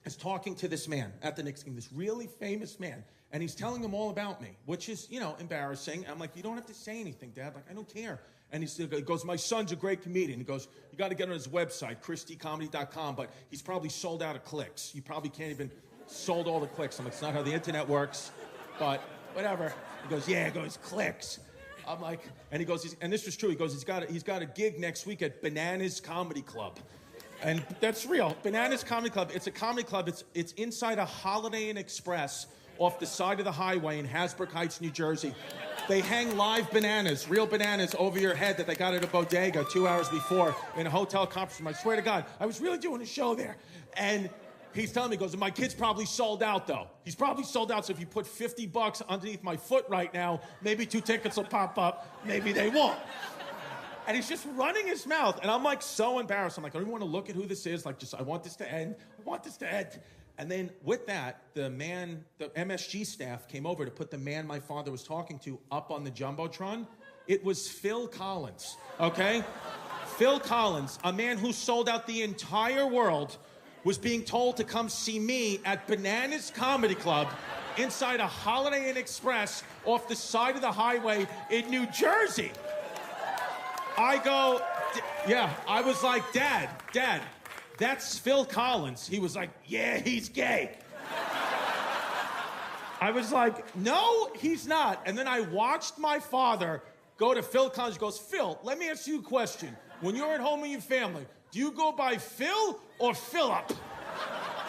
is talking to this man at the Knicks game, this really famous man, and he's telling him all about me, which is, embarrassing. I'm like, you don't have to say anything, Dad. Like, I don't care. And he goes, my son's a great comedian. He goes, you got to get on his website, christycomedy.com, but he's probably sold out of clicks. You probably can't even sold all the clicks. I'm like, it's not how the internet works, but whatever. He goes, yeah, it goes clicks. I'm like, and he goes, and this was true. He goes, he's got a gig next week at Bananas Comedy Club. And that's real. Bananas Comedy Club. It's a comedy club. It's inside a Holiday Inn Express off the side of the highway in Hasbrook Heights, New Jersey. They hang live bananas, real bananas, over your head that they got at a bodega 2 hours before in a hotel conference room. I swear to God, I was really doing a show there. And he's telling me, he goes, my kid's probably sold out, though. He's probably sold out, so if you put $50 underneath my foot right now, maybe 2 tickets will pop up, maybe they won't. And he's just running his mouth, and I'm like so embarrassed. I'm like, I don't even want to look at who this is. Like, just, I want this to end. I want this to end. And then with that, the MSG staff came over to put the man my father was talking to up on the Jumbotron. It was Phil Collins, okay? Phil Collins, a man who sold out the entire world, was being told to come see me at Bananas Comedy Club inside a Holiday Inn Express off the side of the highway in New Jersey. I go, yeah, I was like, Dad, that's Phil Collins. He was like, yeah, he's gay. I was like, no, he's not. And then I watched my father go to Phil Collins. He goes, Phil, let me ask you a question. When you're at home with your family, do you go by Phil or Philip?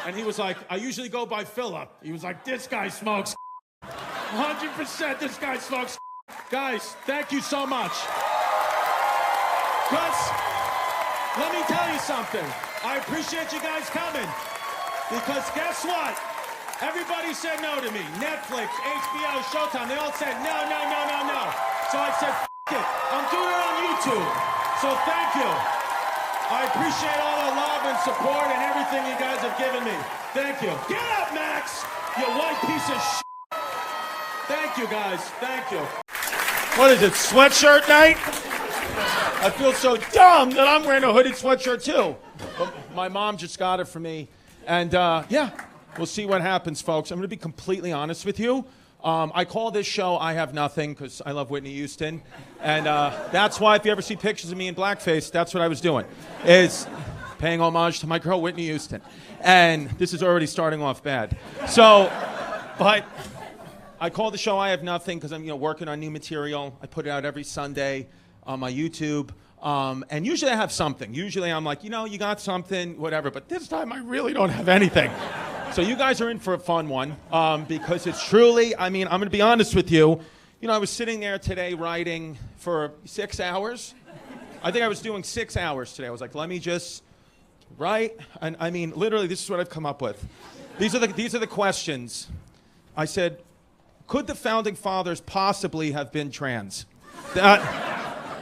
And he was like, I usually go by Philip. He was like, this guy smokes 100% this guy smokes. Guys, thank you so much. Because, let me tell you something. I appreciate you guys coming. Because guess what? Everybody said no to me. Netflix, HBO, Showtime, they all said no. So I said, it. I'm doing it on YouTube. So thank you. I appreciate all the love and support and everything you guys have given me. Thank you. Get up, Max, you white piece of shit. Thank you, guys. Thank you. What is it, sweatshirt night? I feel so dumb that I'm wearing a hooded sweatshirt, too. But my mom just got it for me. And, yeah, we'll see what happens, folks. I'm going to be completely honest with you. I call this show I Have Nothing because I love Whitney Houston. And that's why if you ever see pictures of me in blackface, that's what I was doing, is paying homage to my girl, Whitney Houston. And this is already starting off bad. So, but I call the show I Have Nothing because I'm working on new material. I put it out every Sunday on my YouTube. And usually I have something. Usually I'm like, you got something, whatever. But this time I really don't have anything. So you guys are in for a fun one because it's truly, I'm going to be honest with you. I was sitting there today writing for 6 hours. I think I was doing 6 hours today. I was like, let me just write. And literally, this is what I've come up with. These are the questions. I said, could the founding fathers possibly have been trans?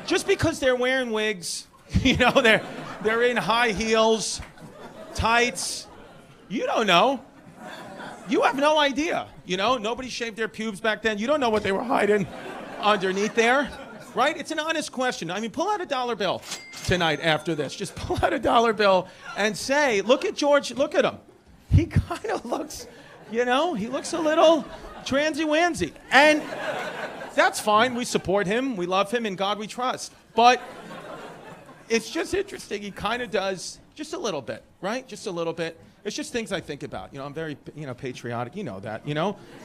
Just because they're wearing wigs, they're in high heels, tights. You don't know. You have no idea. Nobody shaved their pubes back then. You don't know what they were hiding underneath there, right? It's an honest question. Pull out a dollar bill tonight after this. Just pull out a dollar bill and say, look at George, look at him. He kind of looks, he looks a little transy-wansy. And that's fine. We support him. We love him. In God we trust. But it's just interesting. He kind of does just a little bit, right? Just a little bit. It's just things I think about. I'm very, patriotic. You know that,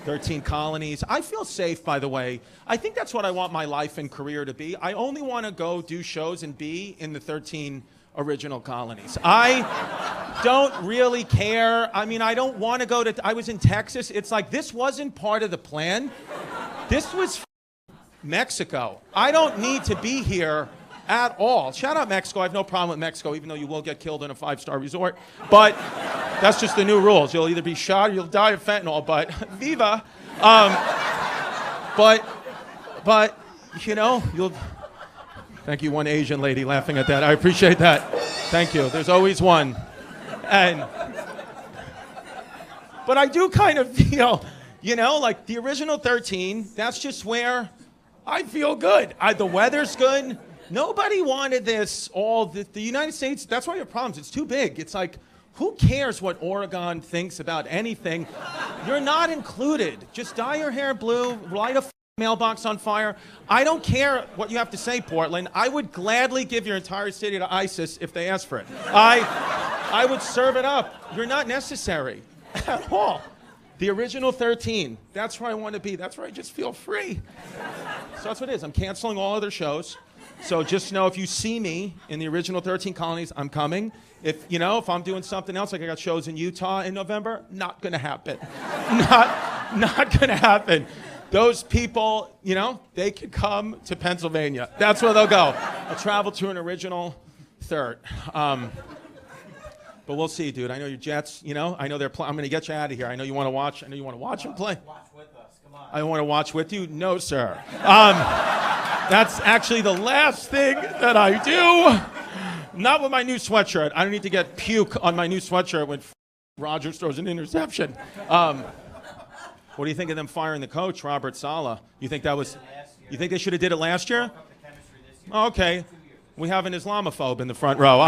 13 colonies. I feel safe, by the way. I think that's what I want my life and career to be. I only want to go do shows and be in the 13 original colonies. I don't really care. I don't want to go to, I was in Texas. It's like, this wasn't part of the plan. This was Mexico. I don't need to be here at all. Shout out Mexico. I have no problem with Mexico, even though you will get killed in a 5-star resort. But that's just the new rules. You'll either be shot or you'll die of fentanyl. But viva. But you'll. Thank you, one Asian lady laughing at that. I appreciate that. Thank you. There's always one. But I do kind of feel, like the original 13. That's just where I feel good. The weather's good. Nobody wanted this. The United States, that's why you have problems. It's too big. It's like, who cares what Oregon thinks about anything? You're not included. Just dye your hair blue, light a mailbox on fire. I don't care what you have to say, Portland. I would gladly give your entire city to ISIS if they asked for it. I would serve it up. You're not necessary at all. The original 13, that's where I want to be. That's where I just feel free. So that's what it is. I'm canceling all other shows. So just know if you see me in the original 13 colonies, I'm coming. If I'm doing something else, like I got shows in Utah in November, not gonna happen. Not gonna happen. Those people, they could come to Pennsylvania. That's where they'll go. I'll travel to an original third. But we'll see, dude. I know your Jets, I know I'm going to get you out of here. I know you want to watch. I know you want to watch them play. Watch with us. Come on. I want to watch with you? No, sir. That's actually the last thing that I do. Not with my new sweatshirt. I don't need to get puke on my new sweatshirt when Rodgers throws an interception. What do you think of them firing the coach, Robert Saleh? You think you think they should have did it last year? Okay. We have an Islamophobe in the front row.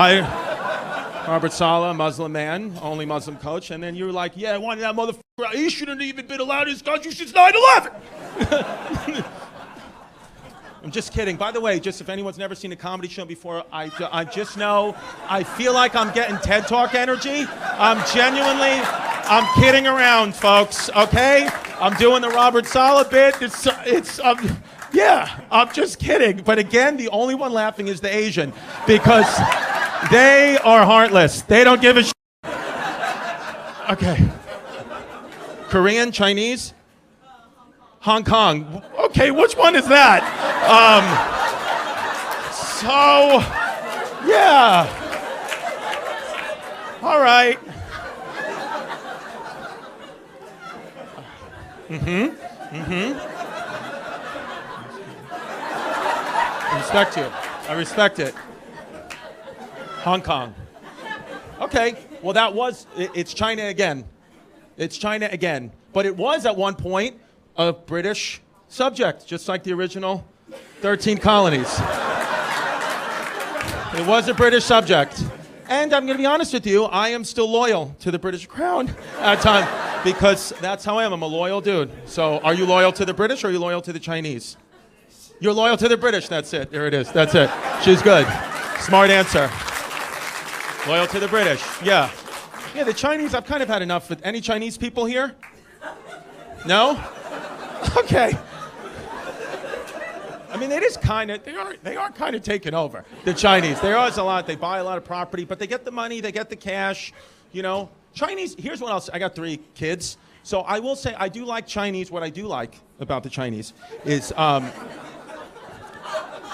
Robert Saleh, Muslim man, only Muslim coach, and then you're like, yeah, I wanted that motherfucker. He shouldn't have even been allowed in his country since 9/11. I'm just kidding. By the way, just if anyone's never seen a comedy show before, I just know I feel like I'm getting TED Talk energy. I'm kidding around, folks. Okay, I'm doing the Robert Saleh bit. I'm just kidding. But again, the only one laughing is the Asian because they are heartless. They don't give a shit. Okay. Korean, Chinese, Hong Kong. Okay, which one is that? So, yeah. All right. I respect you. I respect it. Hong Kong. Okay. Well, it's China again. It's China again. But it was at one point a British subject, just like the original 13 colonies. It was a British subject. And I'm going to be honest with you, I am still loyal to the British crown at time because that's how I am. I'm a loyal dude. So are you loyal to the British or are you loyal to the Chinese? You're loyal to the British. That's it. There it is. That's it. She's good. Smart answer. Loyal to the British. Yeah. Yeah, the Chinese, I've kind of had enough with any Chinese people here? No? Okay. I mean, it is kind of, they are kind of taking over, the Chinese. There is a lot, they buy a lot of property, but they get the money, they get the cash, you know. Chinese, here's what else, I got 3 kids. So I will say, I do like Chinese. What I do like about the Chinese is,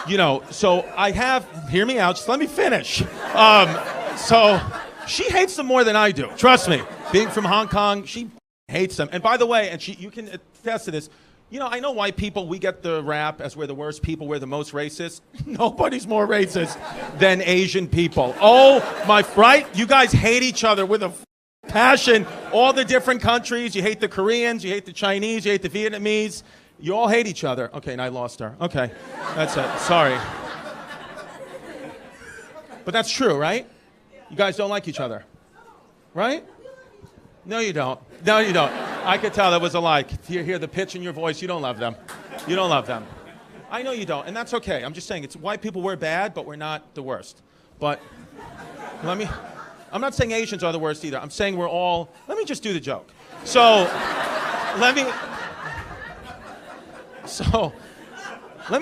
you know, so I have, hear me out, just let me finish. So she hates them more than I do, trust me. Being from Hong Kong, she hates them. And by the way, and you can attest to this, you know, I know white people, we get the rap as we're the worst people, we're the most racist. Nobody's more racist than Asian people. Oh, right? You guys hate each other with a passion. All the different countries, you hate the Koreans, you hate the Chinese, you hate the Vietnamese. You all hate each other. Okay, and I lost her. Okay, that's it. Sorry. But that's true, right? You guys don't like each other, right? No, you don't. No, you don't. I could tell that was a lie. You hear the pitch in your voice. You don't love them. You don't love them. I know you don't, and that's okay. I'm just saying, it's white people, we're bad, but we're not the worst. But I'm not saying Asians are the worst either. I'm saying we're all, let me just do the joke. So, let me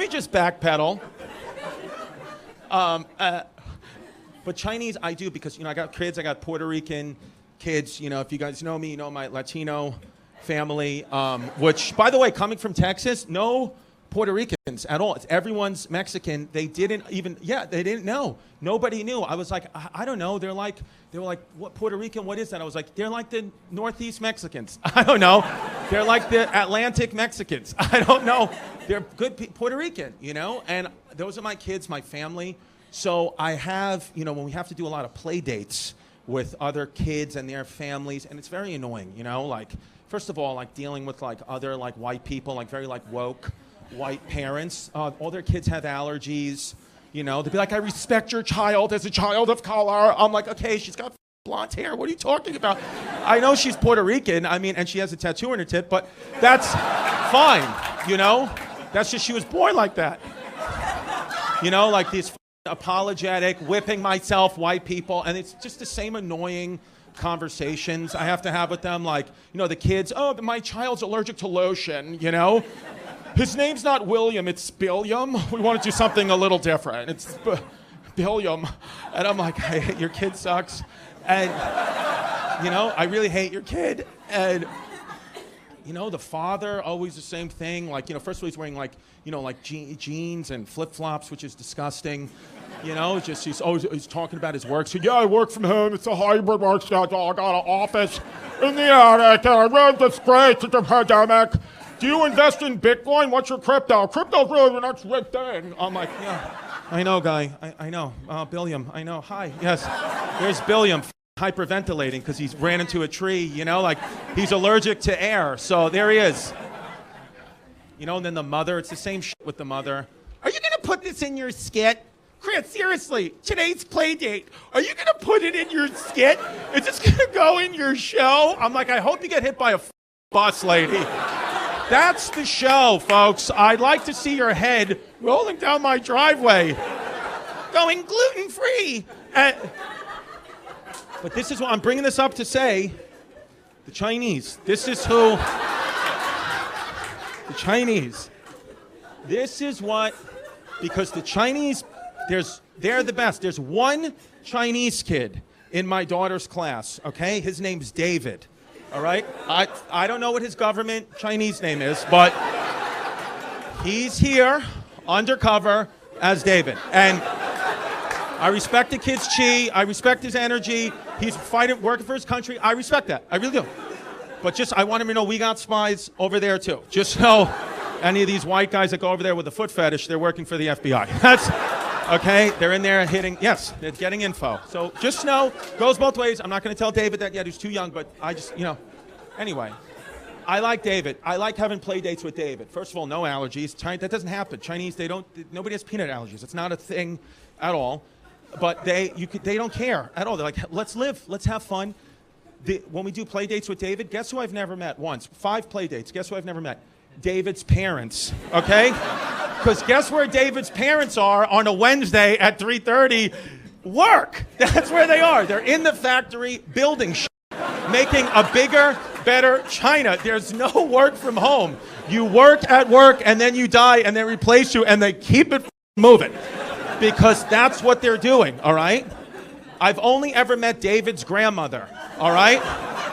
just backpedal. But Chinese, I do, because, you know, I got kids, I got Puerto Rican kids. You know, if you guys know me, you know my Latino family, which, by the way, coming from Texas, no Puerto Ricans at all. It's everyone's Mexican. They didn't even, they didn't know. Nobody knew. I was like, I don't know. They were like, what, Puerto Rican, what is that? I was like, they're like the Northeast Mexicans. I don't know. They're like the Atlantic Mexicans. I don't know. They're good Puerto Rican, you know? And those are my kids, my family. So I have, you know, when we have to do a lot of play dates with other kids and their families, and it's very annoying, you know? Like, first of all, like dealing with like other like white people, like very like woke white parents. All their kids have allergies, you know? They'd be like, I respect your child as a child of color. I'm like, okay, she's got blonde hair. What are you talking about? I know she's Puerto Rican, I mean, and she has a tattoo on her tip, but that's fine, you know? That's just, she was born like that. You know, like these apologetic, whipping myself white people, and it's just the same annoying conversations I have to have with them, like, you know, the kids, oh, my child's allergic to lotion, you know? His name's not William, it's Billiam. We want to do something a little different. It's Billiam. And I'm like, I hate your kid sucks. And, you know, I really hate your kid. And, you know, the father, always the same thing. Like, you know, first of all, he's wearing, like, you know, like jeans and flip-flops, which is disgusting. You know, just he's talking about his work. So, yeah, I work from home. It's a hybrid work schedule. I got an office in the attic. I read this great. It's a pandemic. Do you invest in Bitcoin? What's your crypto? Crypto's really the next big thing. I'm like, yeah, I know, guy. I know. Billiam, I know. Hi, yes. There's Billiam hyperventilating because he's ran into a tree, you know, like he's allergic to air. So there he is. You know, and then the mother, it's the same shit with the mother. Are you going to put this in your skit? Chris, seriously, today's play date. Are you going to put it in your skit? Is this going to go in your show? I'm like, I hope you get hit by a bus, lady. That's the show, folks. I'd like to see your head rolling down my driveway, going gluten-free. But this is what I'm bringing this up to say. The Chinese. This is who. The Chinese. This is what. Because the Chinese, they're the best. There's one Chinese kid in my daughter's class. Okay, his name's David. All right? I don't know what his government Chinese name is, but he's here, undercover, as David. And I respect the kid's chi. I respect his energy. He's fighting, working for his country. I respect that. I really do. But just, I want him to know we got spies over there, too. Just so any of these white guys that go over there with a foot fetish, they're working for the FBI. Okay, they're in there hitting, yes, they're getting info. So just know, goes both ways. I'm not going to tell David that yet, he's too young, but I just, anyway. I like David. I like having play dates with David. First of all, no allergies. That dodoesn't happen. Chinese, nobody has peanut allergies. It's not a thing at all. But they don't care at all. They're like, let's live, let's have fun. When we do play dates with David, guess who I've never met once? 5 play dates. Guess who I've never met? David's parents, okay? Because guess where David's parents are on a Wednesday at 3:30? Work. That's where they are. They're in the factory building making a bigger, better China. There's no work from home. You work at work and then you die and they replace you and they keep it moving because that's what they're doing, all right? I've only ever met David's grandmother, all right?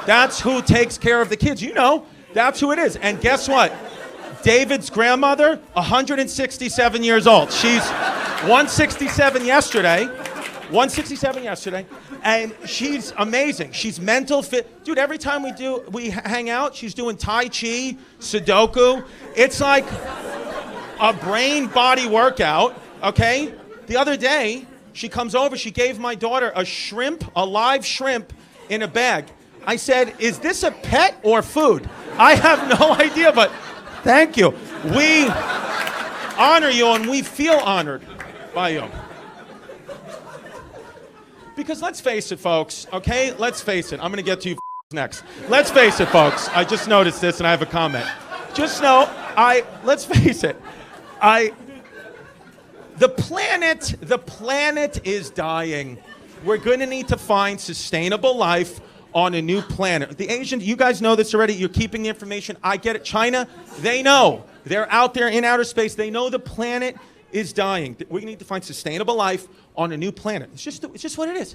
That's who takes care of the kids. You know, that's who it is. And guess what? David's grandmother, 167 years old. She's 167 yesterday. 167 yesterday, and she's amazing. She's mental fit. Dude, every time we hang out, she's doing Tai Chi, Sudoku. It's like a brain-body workout, okay? The other day, she comes over, she gave my daughter a live shrimp in a bag. I said, is this a pet or food? I have no idea, but thank you. We honor you and we feel honored by you. Because let's face it, folks, okay? Let's face it. I'm going to get to you next. Let's face it, folks. I just noticed this and I have a comment. Just know, let's face it. The planet is dying. We're going to need to find sustainable life on a new planet. The Asians, you guys know this already. You're keeping the information. I get it. China, they know. They're out there in outer space. They know the planet is dying. We need to find sustainable life on a new planet. It's just what it is.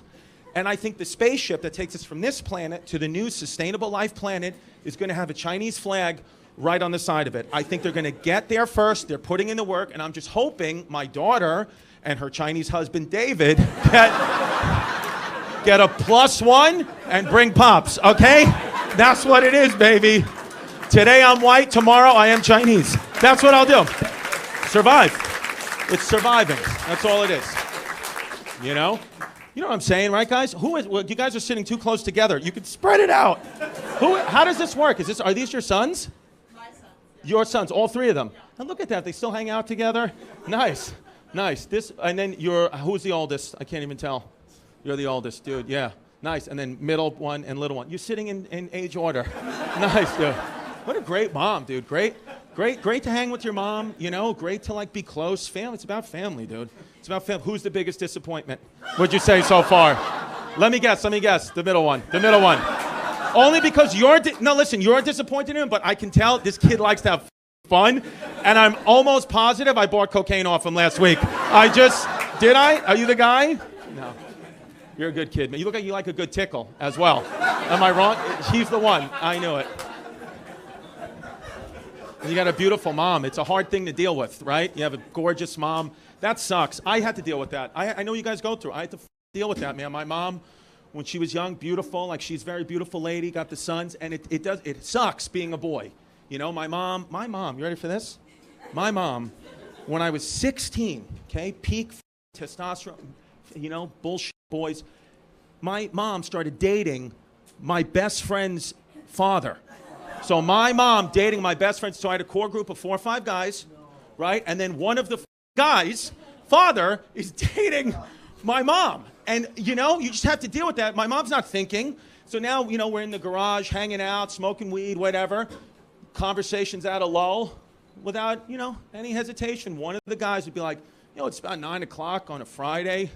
And I think the spaceship that takes us from this planet to the new sustainable life planet is going to have a Chinese flag right on the side of it. I think they're going to get there first. They're putting in the work, and I'm just hoping my daughter and her Chinese husband, David, get a +1 and bring pops, okay? That's what it is, baby. Today I'm white, tomorrow I am Chinese. That's what I'll do. Survive. It's surviving. That's all it is. You know? You know what I'm saying, right, guys? Well, you guys are sitting too close together. You could spread it out. How does this work? Are these your sons? My sons. Yeah. Your sons, all 3 of them. Yeah. And look at that. They still hang out together. Nice. And then who's the oldest? I can't even tell. You're the oldest, dude. Yeah. Nice. And then middle one and little one. You're sitting in age order. Nice, dude. What a great mom, dude. Great to hang with your mom, you know, great to be close. Family, it's about family, dude. It's about family. Who's the biggest disappointment, would you say so far? Let me guess, the middle one. Only because you're disappointed in him, but I can tell this kid likes to have fun, and I'm almost positive I bought cocaine off him last week. Did I? Are you the guy? No. You're a good kid, man. You look like you like a good tickle as well. Am I wrong? He's the one. I knew it. You got a beautiful mom. It's a hard thing to deal with, right? You have a gorgeous mom. That sucks. I had to deal with that. I know you guys go through. I had to deal with that, man. My mom, when she was young, beautiful, she's a very beautiful lady, got the sons, and it sucks being a boy. You know, my mom, you ready for this? My mom, when I was 16, okay, peak testosterone, you know, bullshit boys, my mom started dating my best friend's father. So my mom dating my best friend, so I had a core group of 4 or 5 guys, right? And then one of the guys' father is dating my mom. And, you know, you just have to deal with that. My mom's not thinking. So now, you know, we're in the garage, hanging out, smoking weed, whatever. Conversations at a lull without, you know, any hesitation. One of the guys would be like, you know, it's about 9 o'clock on a Friday.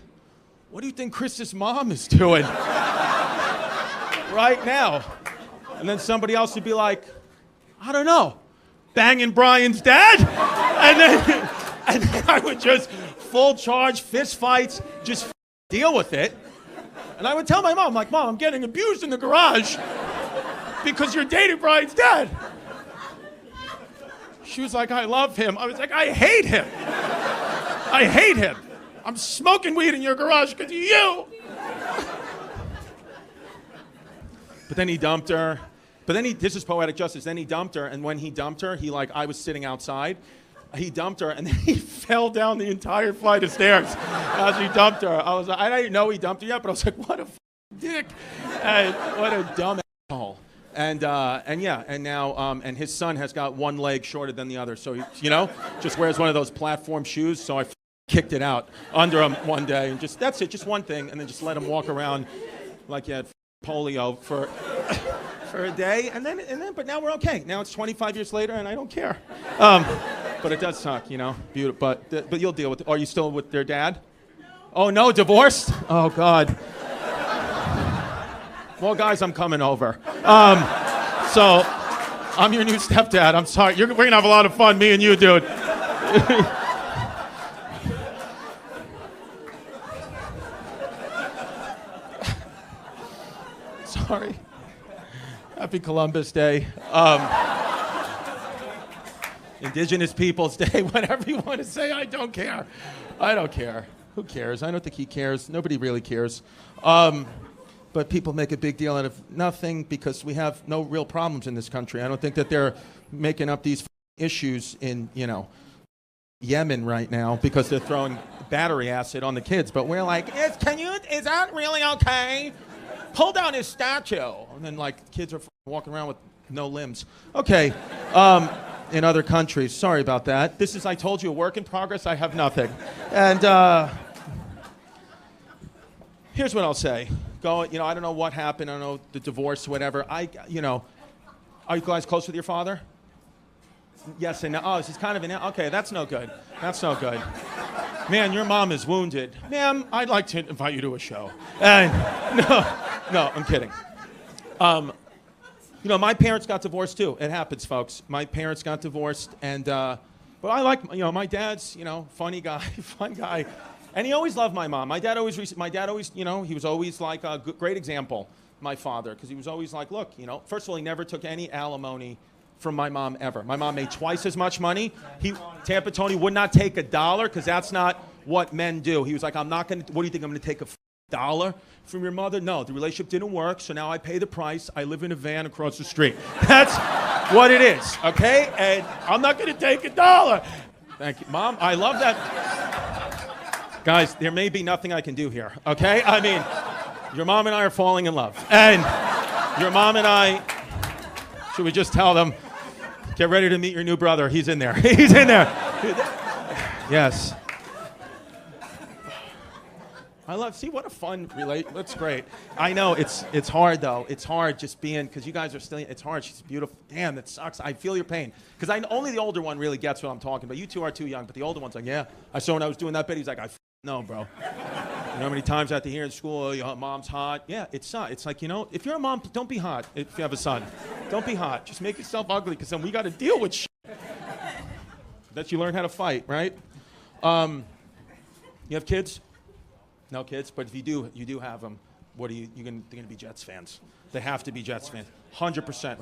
What do you think Chris's mom is doing right now? And then somebody else would be like, I don't know, banging Brian's dad? And then I would just full charge, fist fights, just deal with it. And I would tell my mom, Mom, I'm getting abused in the garage because you're dating Brian's dad. She was like, I love him. I was like, I hate him. I'm smoking weed in your garage because of you. But then he dumped her. This is poetic justice. Then he dumped her, and when he dumped her, I was sitting outside. he dumped her, and then he fell down the entire flight of stairs as he dumped her. I didn't know he dumped her yet, but I was like, what a dick. And what a dumb asshole. And now, and his son has got one leg shorter than the other. So, he, just wears one of those platform shoes. So I kicked it out under him one day. And that's it, just one thing. And then just let him walk around like he had polio for a day. But now we're okay. Now it's 25 years later, and I don't care. But it does suck, Beautiful. But you'll deal with it. Are you still with their dad? Oh, no, divorced? Oh, God. Well, guys, I'm coming over. So I'm your new stepdad. I'm sorry. We're going to have a lot of fun, me and you, dude. Sorry. Happy Columbus Day. Indigenous Peoples Day, whatever you want to say, I don't care. I don't care. Who cares? I don't think he cares. Nobody really cares. But people make a big deal out of nothing because we have no real problems in this country. I don't think that they're making up these issues in, Yemen right now because they're throwing battery acid on the kids. But we're like, is that really okay? Pull down his statue. And then, kids are walking around with no limbs. Okay. In other countries. Sorry about that. This is, I told you, a work in progress. I have nothing. And here's what I'll say. I don't know what happened. I don't know, the divorce, whatever. Are you guys close with your father? Yes and no. Oh, he's kind of okay, that's no good. That's no good. Man, your mom is wounded. Ma'am, I'd like to invite you to a show. And no, I'm kidding. My parents got divorced too. It happens, folks. My parents got divorced, and but I like, my dad's, funny guy, fun guy. And he always loved my mom. My dad always, he was always like a great example, my father, because he was always like, look, first of all, he never took any alimony from my mom ever. My mom made twice as much money. Tampa Tony would not take $1 because that's not what men do. He was like, what do you think, I'm going to take $1 from your mother? No, the relationship didn't work, so now I pay the price. I live in a van across the street. That's what it is, okay? And I'm not going to take $1. Thank you, Mom. I love that. Guys, there may be nothing I can do here, okay? I mean, your mom and I are falling in love. And your mom and I, should we just tell them, get ready to meet your new brother. He's in there. He's in there. Yes. See what a fun that's great. I know, it's hard though. It's hard just being, because you guys are still, it's hard. She's beautiful. Damn, that sucks. I feel your pain. Because only the older one really gets what I'm talking about. You two are too young, but the older one's like, yeah. I saw when I was doing that bit, he's like, no, bro. You know how many times I have to hear in school, oh, your mom's hot? Yeah, it's like, if you're a mom, don't be hot if you have a son. Don't be hot. Just make yourself ugly, because then we got to deal with shit. That you learn how to fight, right? You have kids? No kids, but if you do have them, they're going to be Jets fans. They have to be Jets fans. 100%.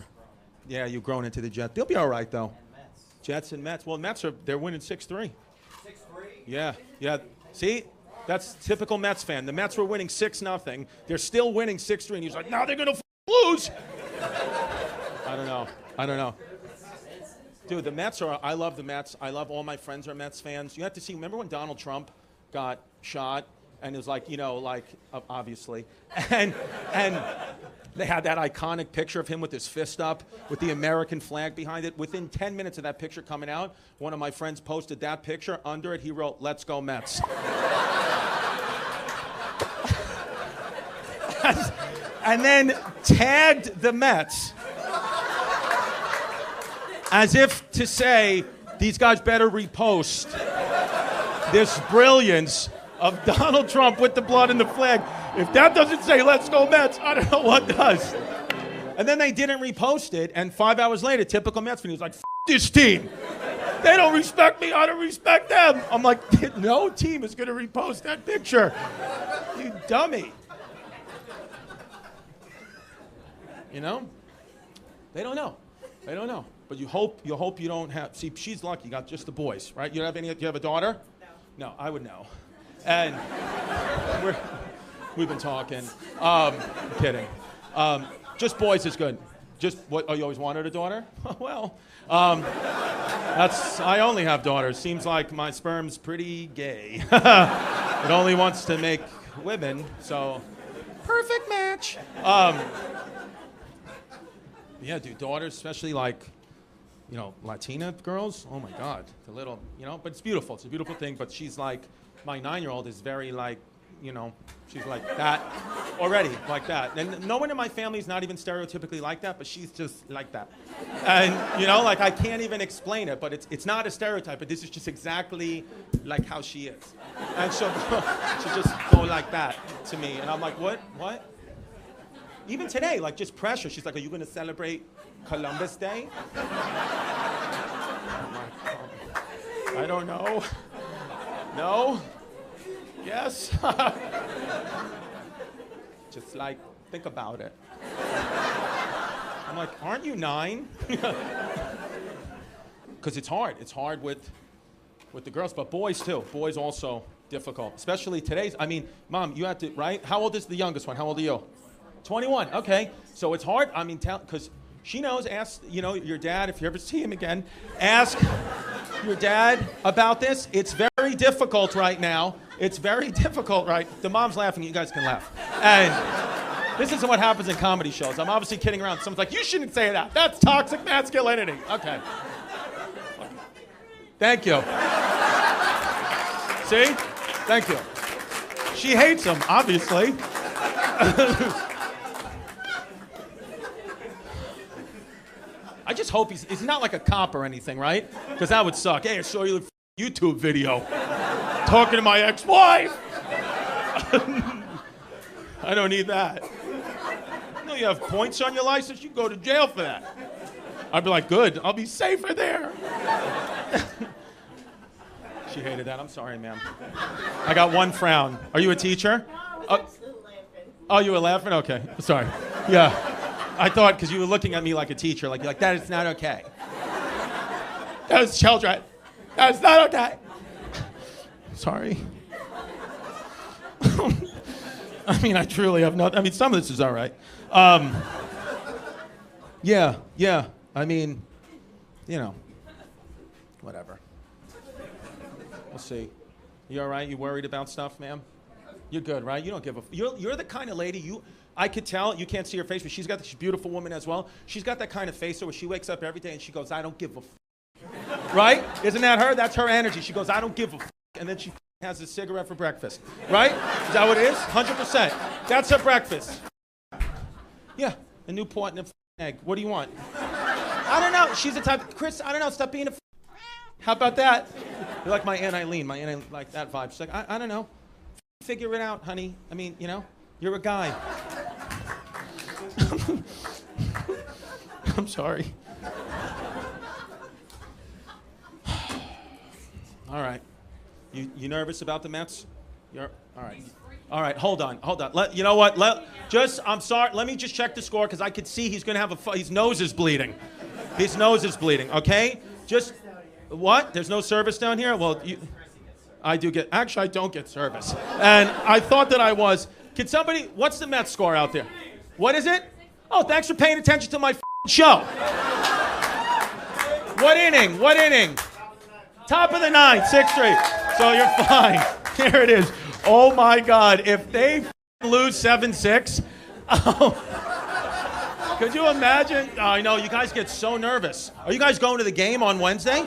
Yeah, you've grown into the Jets. They'll be all right, though. Jets and Mets. Well, Mets they're winning 6-3. 6-3? Yeah. See? That's typical Mets fan. The Mets were winning 6-0. They're still winning 6-3, and he's like, now they're going to lose. I don't know. Dude, the Mets I love the Mets. I love all my friends are Mets fans. You have to see, remember when Donald Trump got shot? And it was like, obviously. And they had that iconic picture of him with his fist up with the American flag behind it. Within 10 minutes of that picture coming out, one of my friends posted that picture. Under it, he wrote, "Let's go Mets." And then tagged the Mets as if to say, these guys better repost this brilliance of Donald Trump with the blood and the flag. If that doesn't say, let's go Mets, I don't know what does. And then they didn't repost it, and 5 hours later, typical Mets fan, he was like, this team. They don't respect me, I don't respect them. I'm like, no team is going to repost that picture. You dummy. They don't know. But you hope you don't have, see, she's lucky, you got just the boys, right? Do you have a daughter? No, I would know. And we've been talking. I'm kidding. Just boys is good. Just what? Oh, you always wanted a daughter? Well, I only have daughters. Seems like my sperm's pretty gay. It only wants to make women, so perfect match. Yeah, dude, daughters, especially like, Latina girls. Oh my God, the little, but it's beautiful. It's a beautiful thing. But she's like, my 9-year-old is very like, she's like that already, like that. And no one in my family is not even stereotypically like that, but she's just like that. And, like I can't even explain it, but it's not a stereotype, but this is just exactly like how she is. And she'll just go like that to me. And I'm like, what? Even today, like just pressure. She's like, are you going to celebrate Columbus Day? I don't know. No? Yes? Just like, think about it. I'm like, aren't you 9? Because it's hard. It's hard with the girls, but boys too. Boys also difficult, especially today's. I mean, Mom, you had to, right? How old is the youngest one? How old are you? 21. Okay. So it's hard. I mean, because she knows, ask, your dad, if you ever see him again, ask your dad about this. It's very difficult right now. It's very difficult, right? The mom's laughing, you guys can laugh. And this isn't what happens in comedy shows. I'm obviously kidding around. Someone's like, you shouldn't say that. That's toxic masculinity. Okay. Thank you. See? Thank you. She hates him, obviously. I just hope he's not like a cop or anything, right? Because that would suck. Hey, I saw you YouTube video talking to my ex-wife. I don't need that. You have points on your license, you go to jail for that. I'd be like, good, I'll be safer there. She hated that. I'm sorry, ma'am. I got one frown. Are you a teacher? No, I was still laughing. Oh, you were laughing? Okay, sorry. Yeah. I thought because you were looking at me like a teacher, like that is not okay. That was children. That's not okay. Sorry. I mean, I truly have nothing. I mean, some of this is all right. Yeah. I mean, whatever. We'll see. You all right? You worried about stuff, ma'am? You're good, right? You don't give a. You're the kind of lady I could tell, you can't see her face, but she's got this beautiful woman as well. She's got that kind of face where she wakes up every day and she goes, I don't give a right? Isn't that her? That's her energy. She goes, I don't give a and then she has a cigarette for breakfast. Right? Is that what it is? 100%. That's her breakfast. Yeah, a Newport and an egg. What do you want? I don't know. She's the type, Chris, I don't know, stop being a How about that? You're like my Aunt Eileen. My Aunt Eileen, like that vibe. She's like, I don't know. Figure it out, honey. I mean, you're a guy. I'm sorry. All right. You nervous about the Mets? All right. All right, hold on. You know what? I'm sorry. Let me just check the score because I could see he's going to have his nose is bleeding. His nose is bleeding, okay? Just, what? There's no service down here? Well, I don't get service. And I thought that I was. Can somebody, what's the Mets score out there? What is it? Oh, thanks for paying attention to my show. What inning? Top of the ninth, 6-3. So you're fine. Here it is. Oh my God, if they lose 7-6, could you imagine? Oh, I know, you guys get so nervous. Are you guys going to the game on Wednesday?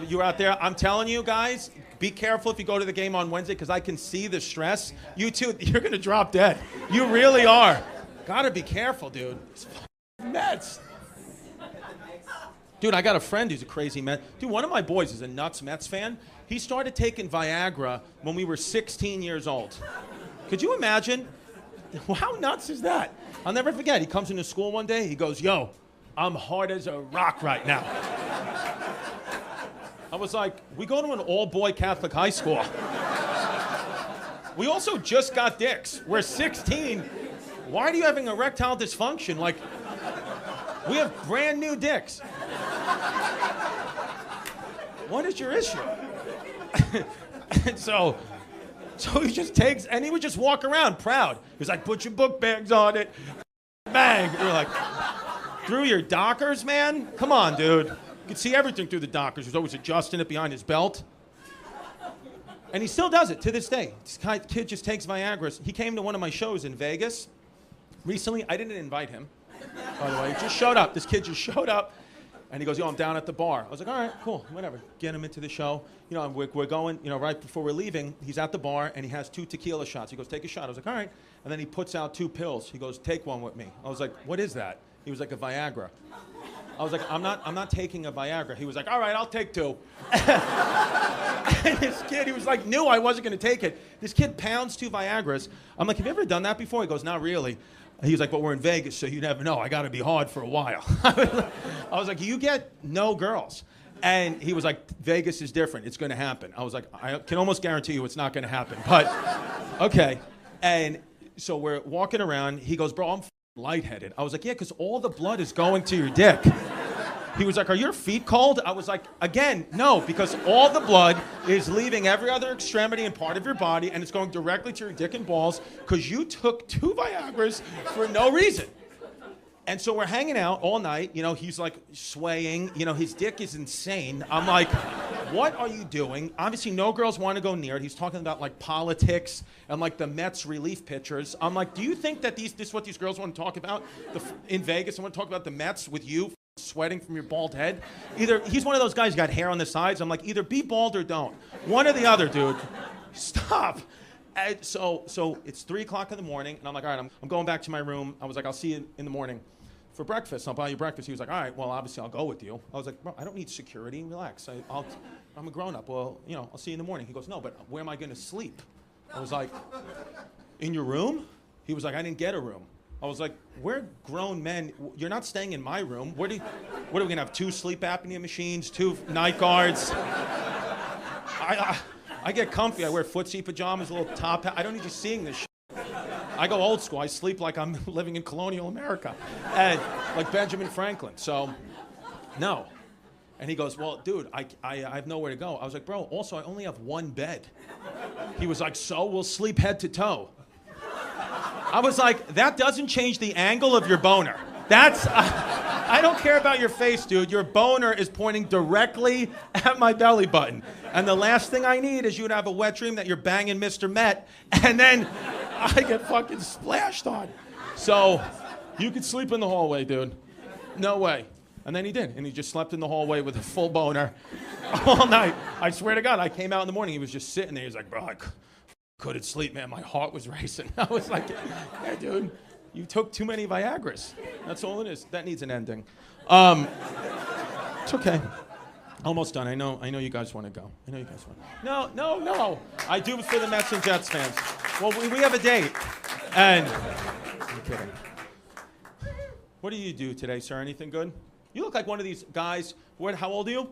You're out there. I'm telling you guys, be careful if you go to the game on Wednesday because I can see the stress. You two, you're going to drop dead. You really are. Gotta be careful, dude. It's Mets. Dude, I got a friend who's a crazy Mets. Dude, one of my boys is a nuts Mets fan. He started taking Viagra when we were 16 years old. Could you imagine? How nuts is that? I'll never forget. He comes into school one day. He goes, yo, I'm hard as a rock right now. I was like, we go to an all-boy Catholic high school. We also just got dicks. We're 16. Why are you having erectile dysfunction? Like, we have brand new dicks. What is your issue? And so he just takes, and he would just walk around proud. He's like, put your book bags on it. bang. We were like, through your Dockers, man? Come on, dude. You could see everything through the Dockers. He was always adjusting it behind his belt. And he still does it to this day. This kid just takes Viagra. He came to one of my shows in Vegas recently. I didn't invite him, by the way. He just showed up. This kid just showed up. And he goes, yo, I'm down at the bar. I was like, all right, cool, whatever. Get him into the show. You know, we're going, you know, right before we're leaving, he's at the bar, and he has 2 tequila shots. He goes, take a shot. I was like, all right. And then he puts out 2 pills. He goes, take one with me. I was like, what is that? He was like, a Viagra. I was like, I'm not taking a Viagra. He was like, all right, I'll take 2. And this kid, he was like, knew I wasn't going to take it. This kid pounds 2 Viagras. I'm like, have you ever done that before? He goes, not really. He was like, but we're in Vegas, so you never know. I got to be hard for a while. I was like, you get no girls. And he was like, Vegas is different. It's going to happen. I was like, I can almost guarantee you it's not going to happen. But, okay. And so we're walking around. He goes, bro, I'm lightheaded. I was like, yeah, because all the blood is going to your dick. He was like, are your feet cold? I was like, again, no, because all the blood is leaving every other extremity and part of your body, and it's going directly to your dick and balls because you took 2 Viagras for no reason. And so we're hanging out all night. You know, he's like swaying. You know, his dick is insane. I'm like, what are you doing? Obviously, no girls want to go near it. He's talking about like politics and like the Mets relief pitchers. I'm like, do you think that this is what these girls want to talk about in Vegas? They want to talk about the Mets with you sweating from your bald head? Either he's one of those guys who got hair on the sides. I'm like, either be bald or don't. One or the other, dude. Stop. And so it's 3 o'clock in the morning, and I'm like, all right, I'm going back to my room. I was like, I'll see you in the morning for breakfast. I'll buy you breakfast. He was like, all right, well, obviously I'll go with you. I was like, bro, I don't need security. Relax. I'm a grown-up. Well, you know, I'll see you in the morning. He goes, no, but where am I going to sleep? I was like, in your room? He was like, I didn't get a room. I was like, we're grown men. You're not staying in my room. What are we going to have? 2 sleep apnea machines, 2 night guards? I get comfy. I wear footsie pajamas, a little top hat. I don't need you seeing this shit. I go old school. I sleep like I'm living in colonial America, and like Benjamin Franklin. So, no. And he goes, well, dude, I have nowhere to go. I was like, bro, also, I only have 1 bed. He was like, so we'll sleep head to toe. I was like, that doesn't change the angle of your boner. That's, I don't care about your face, dude. Your boner is pointing directly at my belly button. And the last thing I need is you to have a wet dream that you're banging Mr. Met, and then I get fucking splashed on. So, you could sleep in the hallway, dude. No way. And then he did. And he just slept in the hallway with a full boner all night. I swear to God, I came out in the morning. He was just sitting there. He was like, bro, I couldn't sleep, man. My heart was racing. I was like, yeah, dude, you took too many Viagras. That's all it is. That needs an ending. It's okay. Almost done. I know you guys want to go. I know you guys want. No. I do for the Mets and Jets fans. Well, we have a date. And I'm kidding. What do you do today, sir? Anything good? You look like one of these guys. How old are you?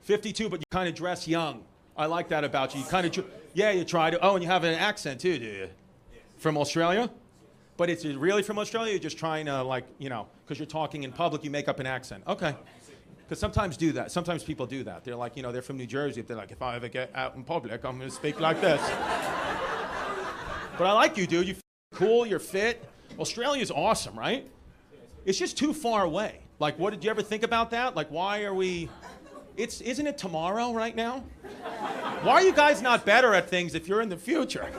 52, but you kind of dress young. I like that about you. You kind of, you try to. Oh, and you have an accent too, do you? Yes. From Australia? But it's really from Australia? You're just trying to, like, you know, because you're talking in public, you make up an accent. Okay. Because sometimes do that. Sometimes people do that. They're like, you know, they're from New Jersey. They're like, if I ever get out in public, I'm going to speak like this. But I like you, dude. You're cool. You're fit. Australia's awesome, right? It's just too far away. Like, what did you ever think about that? Like, why are we... Isn't it tomorrow right now? Why are you guys not better at things if you're in the future?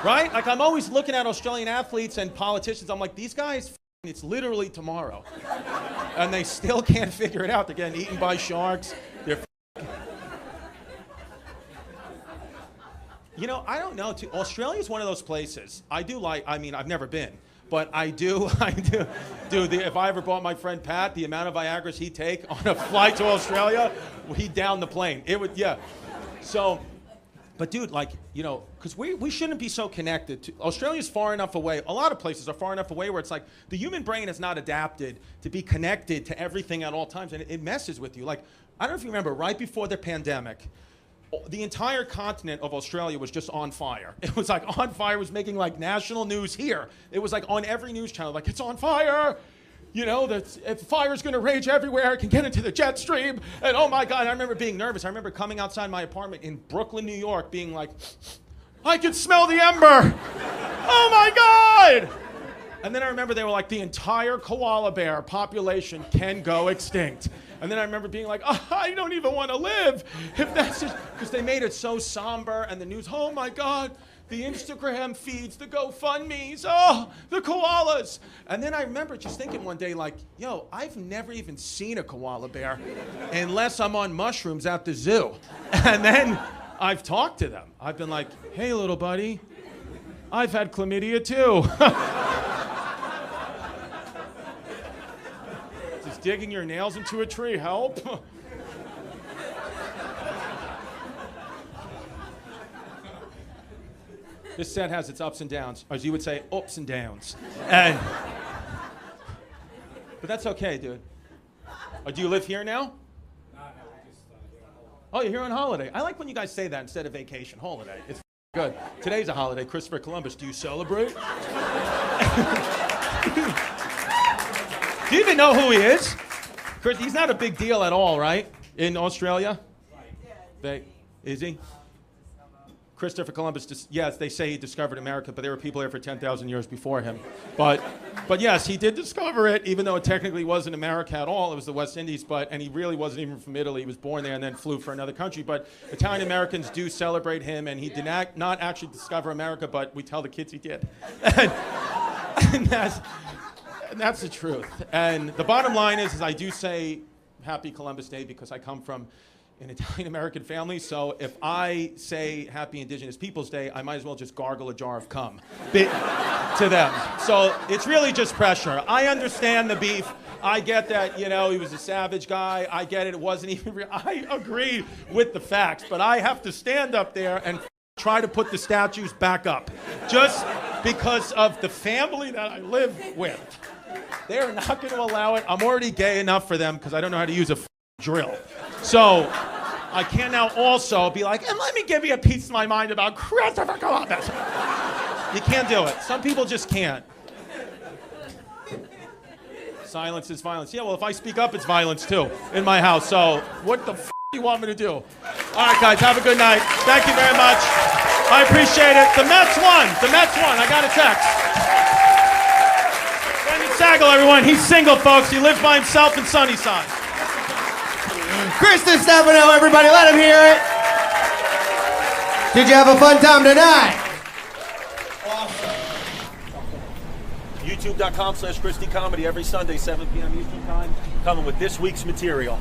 Right? Like, I'm always looking at Australian athletes and politicians. I'm like, these guys, it's literally tomorrow. And they still can't figure it out. They're getting eaten by sharks. You know, I don't know. Australia's one of those places. I mean, I've never been. But I do. Dude, if I ever brought my friend Pat, the amount of Viagras he'd take on a flight to Australia, he'd down the plane. It would, yeah. So, but dude, like, you know, because we shouldn't be so connected. Australia's far enough away. A lot of places are far enough away where it's like the human brain is not adapted to be connected to everything at all times. And it messes with you. Like, I don't know if you remember, right before the pandemic, the entire continent of Australia was just on fire. It was like on fire, was making like national news here. It was like on every news channel, like, it's on fire. You know, the fire's gonna rage everywhere. It can get into the jet stream. And oh my God, I remember being nervous. I remember coming outside my apartment in Brooklyn, New York, being like, I can smell the ember. Oh my God. And then I remember they were like, the entire koala bear population can go extinct. And then I remember being like, oh, I don't even want to live if that's just, because they made it so somber and the news, oh my God, the Instagram feeds, the GoFundMes, oh, the koalas. And then I remember just thinking one day like, yo, I've never even seen a koala bear unless I'm on mushrooms at the zoo. And then I've talked to them. I've been like, hey, little buddy, I've had chlamydia too. Does digging your nails into a tree help? This set has its ups and downs, or as you would say, ups and downs. But that's okay, dude. Oh, do you live here now? Oh, you're here on holiday. I like when you guys say that instead of vacation. Holiday. It's good. Today's a holiday. Christopher Columbus. Do you celebrate? Do you even know who he is? Chris, he's not a big deal at all, right? In Australia? Is he? Christopher Columbus, yes, they say he discovered America, but there were people here for 10,000 years before him. But yes, he did discover it, even though it technically wasn't America at all. It was the West Indies, and he really wasn't even from Italy. He was born there and then flew for another country. But Italian Americans do celebrate him, and he did not actually discover America, but we tell the kids he did. And that's the truth. And the bottom line is I do say Happy Columbus Day because I come from an Italian-American family, so if I say Happy Indigenous Peoples Day, I might as well just gargle a jar of cum to them. So it's really just pressure. I understand the beef. I get that, he was a savage guy. I get it. It wasn't even real. I agree with the facts, but I have to stand up there and try to put the statues back up just because of the family that I live with. They're not going to allow it. I'm already gay enough for them because I don't know how to use a drill. So I can now also be like, and let me give you a piece of my mind about Christopher Columbus. You can't do it. Some people just can't. Silence is violence. Yeah, well, if I speak up, it's violence too in my house. So what the f*** do you want me to do? All right, guys, have a good night. Thank you very much. I appreciate it. The Mets won. I got a text. Brendan Sagal, everyone. He's single, folks. He lives by himself in Sunnyside. Chris Distefano, everybody, let him hear it. Did you have a fun time tonight? YouTube.com/ChristyComedy every Sunday, 7 p.m. Eastern Time, coming with this week's material.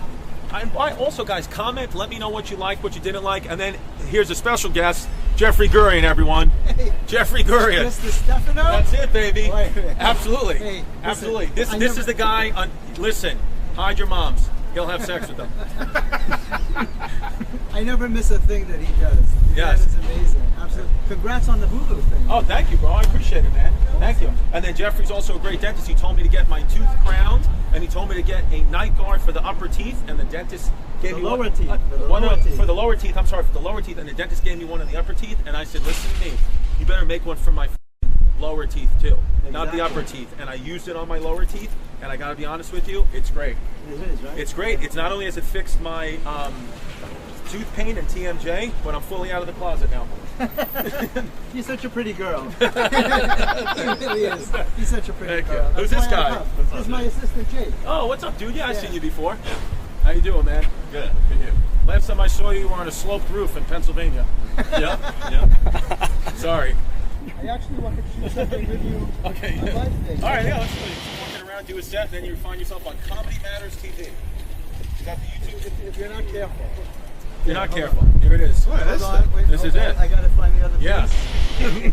Also, guys, comment, let me know what you liked, what you didn't like, and then here's a special guest, Jeffrey Gurian, everyone. Hey, Jeffrey Gurian. Chris Distefano? That's it, baby. Wait. Absolutely. Hey, absolutely. This is the guy, listen, hide your moms. He'll have sex with them. I never miss a thing that he does. Yes. That is amazing. Absolutely. Congrats on the Hulu thing. Oh, thank you, bro. I appreciate it, man. Thank you. And then Jeffrey's also a great dentist. He told me to get my tooth crowned, and he told me to get a night guard for the upper teeth, and the dentist gave me lower teeth. For the lower teeth. I'm sorry, for the lower teeth, and the dentist gave me one of the upper teeth, and I said, listen to me, you better make one for my lower teeth too, not the upper teeth. And I used it on my lower teeth, and I gotta be honest with you, it's great. It is, right? It's great. It's not only has it fixed my tooth pain and TMJ, but I'm fully out of the closet now. You're such a pretty girl. He really is. He's such a pretty girl. Who's this guy? This is my assistant, Jake. Oh, what's up, dude? Yeah, I've seen you before. How you doing, man? Good. Good. Last time I saw you, you were on a sloped roof in Pennsylvania. Yeah. Sorry. I actually want to shoot something with you. Okay. On my thing. All right, yeah, let's do it. Just walking around, do a set, and then you find yourself on Comedy Matters TV. Is that the YouTube? If you're not careful. You're not careful. Here it is. Hold on, wait, This is it. I gotta find the other piece. Yeah.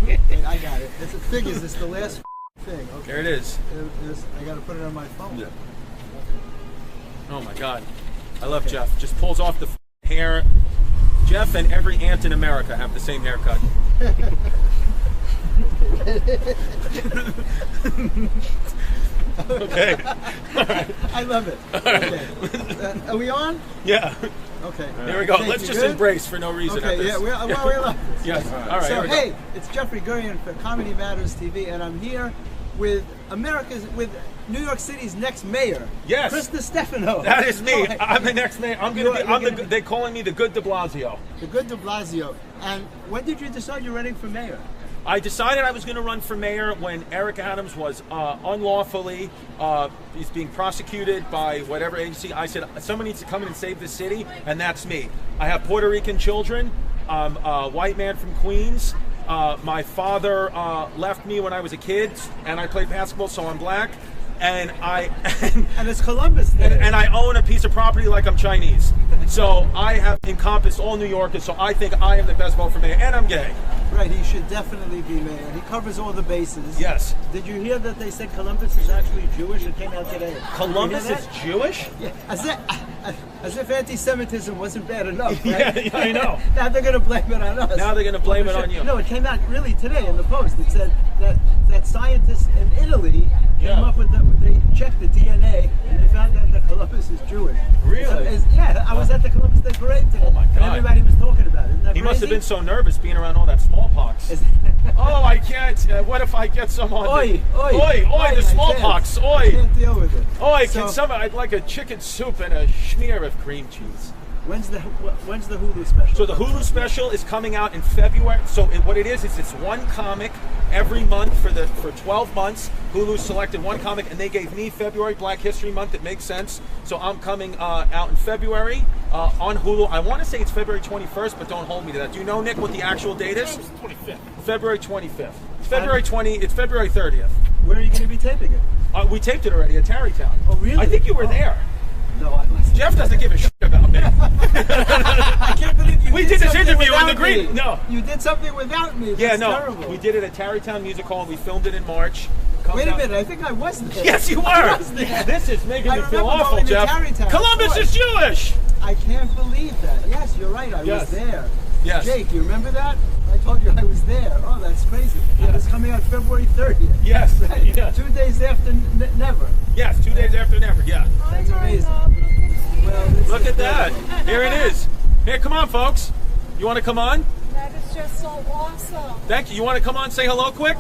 Wait, I got it. The thing is, it's the last thing. Okay. There it is. I gotta put it on my phone. Yeah. Oh my God. I love Jeff. Just pulls off the hair. Jeff and every aunt in America have the same haircut. Okay. All right. I love it. Okay. Are we on? Yeah. Okay. Here we go. Thank Let's you. just Good? embrace for no reason. Okay. at this. Yeah. We're on. Yes. All right. So here we go. hey, it's Jeffrey Gurian for Comedy Matters TV, and I'm here with New York City's next mayor. Yes. Chris Distefano. That is me. Okay. I'm the next mayor. They're calling me the good de Blasio. The good de Blasio. And when did you decide you're running for mayor? I decided I was going to run for mayor when Eric Adams was unlawfully, he's being prosecuted by whatever agency. I said, someone needs to come in and save the city, and that's me. I have Puerto Rican children. I'm a white man from Queens. My father left me when I was a kid, and I played basketball, so I'm black. And and it's Columbus there. And I own a piece of property like I'm Chinese. So I have encompassed all New Yorkers, so I think I am the best vote for mayor, and I'm gay. Right, he should definitely be mayor. He covers all the bases. Yes. Did you hear that they said Columbus is actually Jewish? It came out today. Columbus is Jewish? Yeah, as if anti-Semitism wasn't bad enough, Yeah, right? I know. Now they're going to blame it on us. Now they're going to blame it on you. No, it came out really today in the Post. It said that scientists in Italy came up with they checked the DNA and they found out that Columbus is Jewish. Really? Yeah, I was at the Columbus Day parade today. Oh my God. And everybody was talking about it. Isn't that He must have crazy? been so nervous being around all that smallpox. Oh, I can't. What if I get some on Oi, the... oi, Oi, oi, the I smallpox. can't. I Oi. can't deal with it. Oi, So- I'd like a chicken soup and a smear of cream cheese. When's the Hulu special? So the Hulu special is coming out in February. So what it is it's one comic every month for 12 months. Hulu selected one comic, and they gave me February, Black History Month. It makes sense. So I'm coming out in February on Hulu. I want to say it's February 21st, but don't hold me to that. Do you know, Nick, what the actual date is? 25th. February 25th. It's February 20. It's February 30th. Where are you going to be taping it? We taped it already at Tarrytown. Oh, really? I think you were there. No, I wasn't. Jeff doesn't give a shit about me. I can't believe you We did this something interview in the without green. me. No. You did something without me. That's Yeah, no. terrible. We did it at Tarrytown Music Hall. We filmed it in March. Comes Wait a out- minute, I think I was there. Yes, you I were. was there. This is making I me feel remember awful, going to Jeff. Tarrytown, Columbus of is course. Jewish. I can't believe that. Yes, you're right. I Yes. was there. Yes. Jake, you remember that? I told you I was there. Oh, that's crazy. Yes. It's coming out February 30th. Yes. Right. Yes. 2 days after Never. Yes, 2 days after never. Yeah. That's amazing. Well, this Look is at that. Here it is. Here, come on, folks. You want to come on? That is just so awesome. Thank you. You want to come on, say hello quick?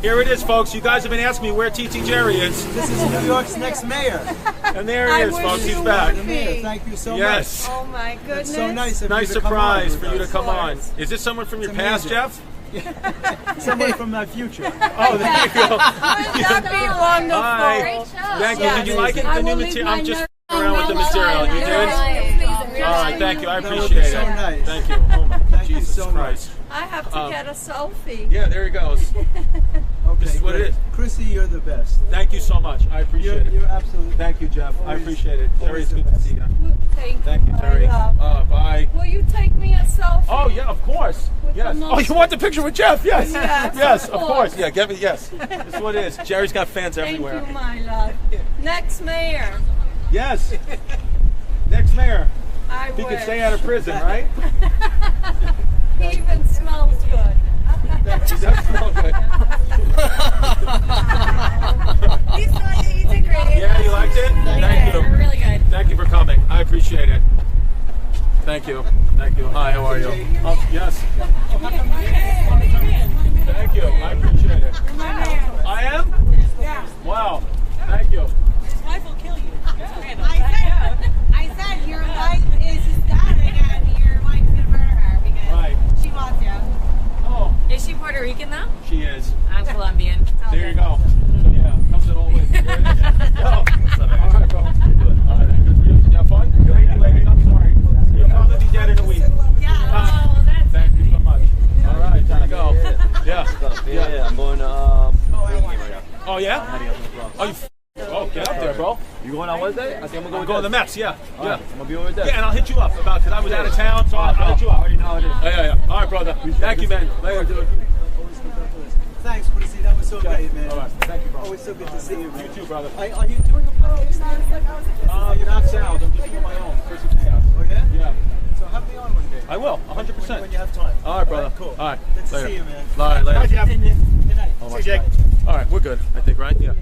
Here it is, folks. You guys have been asking me where TT Jerry is. This is New York's next mayor. And there he I is, wish folks. He's you back. would. Mayor, thank you so Yes. Oh my much. goodness. It's so nice of Nice you to come on surprise with for you to us. come on. Is this someone from your It's past, amazing. Jeff? Someone from my future. Oh, there you go. That'd be wonderful. Hi. Thank you. Did you like it? I The new will leave material? my I'm just note around with the on material. You did? All All right, thank you. I That would appreciate be it. so nice. Thank you. Oh my Thank you Jesus so much. Christ. I have to get a selfie. Yeah, there he goes. Okay, This is what it great. is. Chrissy, you're the best. Thank you so much. I appreciate it. You're absolutely. Thank you, Jeff. I Always- appreciate it. Terry, always it's the good to best. see you. Thank you, Thank you, Terry. my love. Bye. Will you take me a selfie? Oh yeah, of course. With Yes. the Oh, you want the picture with Jeff? Yes. Yes, Yes, of of course. course. Yeah, get me. Yes. This is what it is. Jerry's got fans Thank everywhere. you, my love. Next mayor. Yes. Next mayor. I He wish. could stay out of prison, right? He even smells good. He does smell good. He did great. Yeah, you liked it? Thank you. Really good. Thank you for coming. I appreciate it. Thank you. Thank you. Hi, how are you? Oh, yes. Thank you. I appreciate it. I am? Yeah. Wow. Thank you. His wife will kill you. I said your wife is static and your wife's gonna murder her because Right. she wants you. Oh, Is she Puerto Rican though? she is. I'm Colombian. There you go. So, yeah, comes it all the way. There it is. Oh, all right, bro. All right, good for you. Did you have fun? Thank you, ladies. I'm sorry. You'll probably be dead in a week. Yeah. Oh, well, that's Thank you so much. All right, time to go. Yeah. Yeah, I'm going to Big Game right now. Oh, yeah? Heading up to the Bronx. Oh, you oh, get up there, bro. You going on Wednesday? I think I'm I'm gonna going to go the Mets, yeah. Yeah, Yeah. I'm gonna be over there. Yeah, and I'll hit you up about because I was out of town, so I'll hit you up. I already know how it is. Yeah. All right, brother. Thank you, man. Later, dude. Thanks, Chrissy. That was so great, man. All right. Thank you, bro. Always so good to see you, man. You too, brother. Are you doing a podcast? Not sound. I'm just doing my own. Chrissy Chaos. Oh, yeah? Yeah. So have me on one day. I will. 100%. When you have time. All right, brother. Cool. All right. Good to Later. see you, man. All right, later. Good night. Oh, my God. All right, we're good. I think, right? Yeah.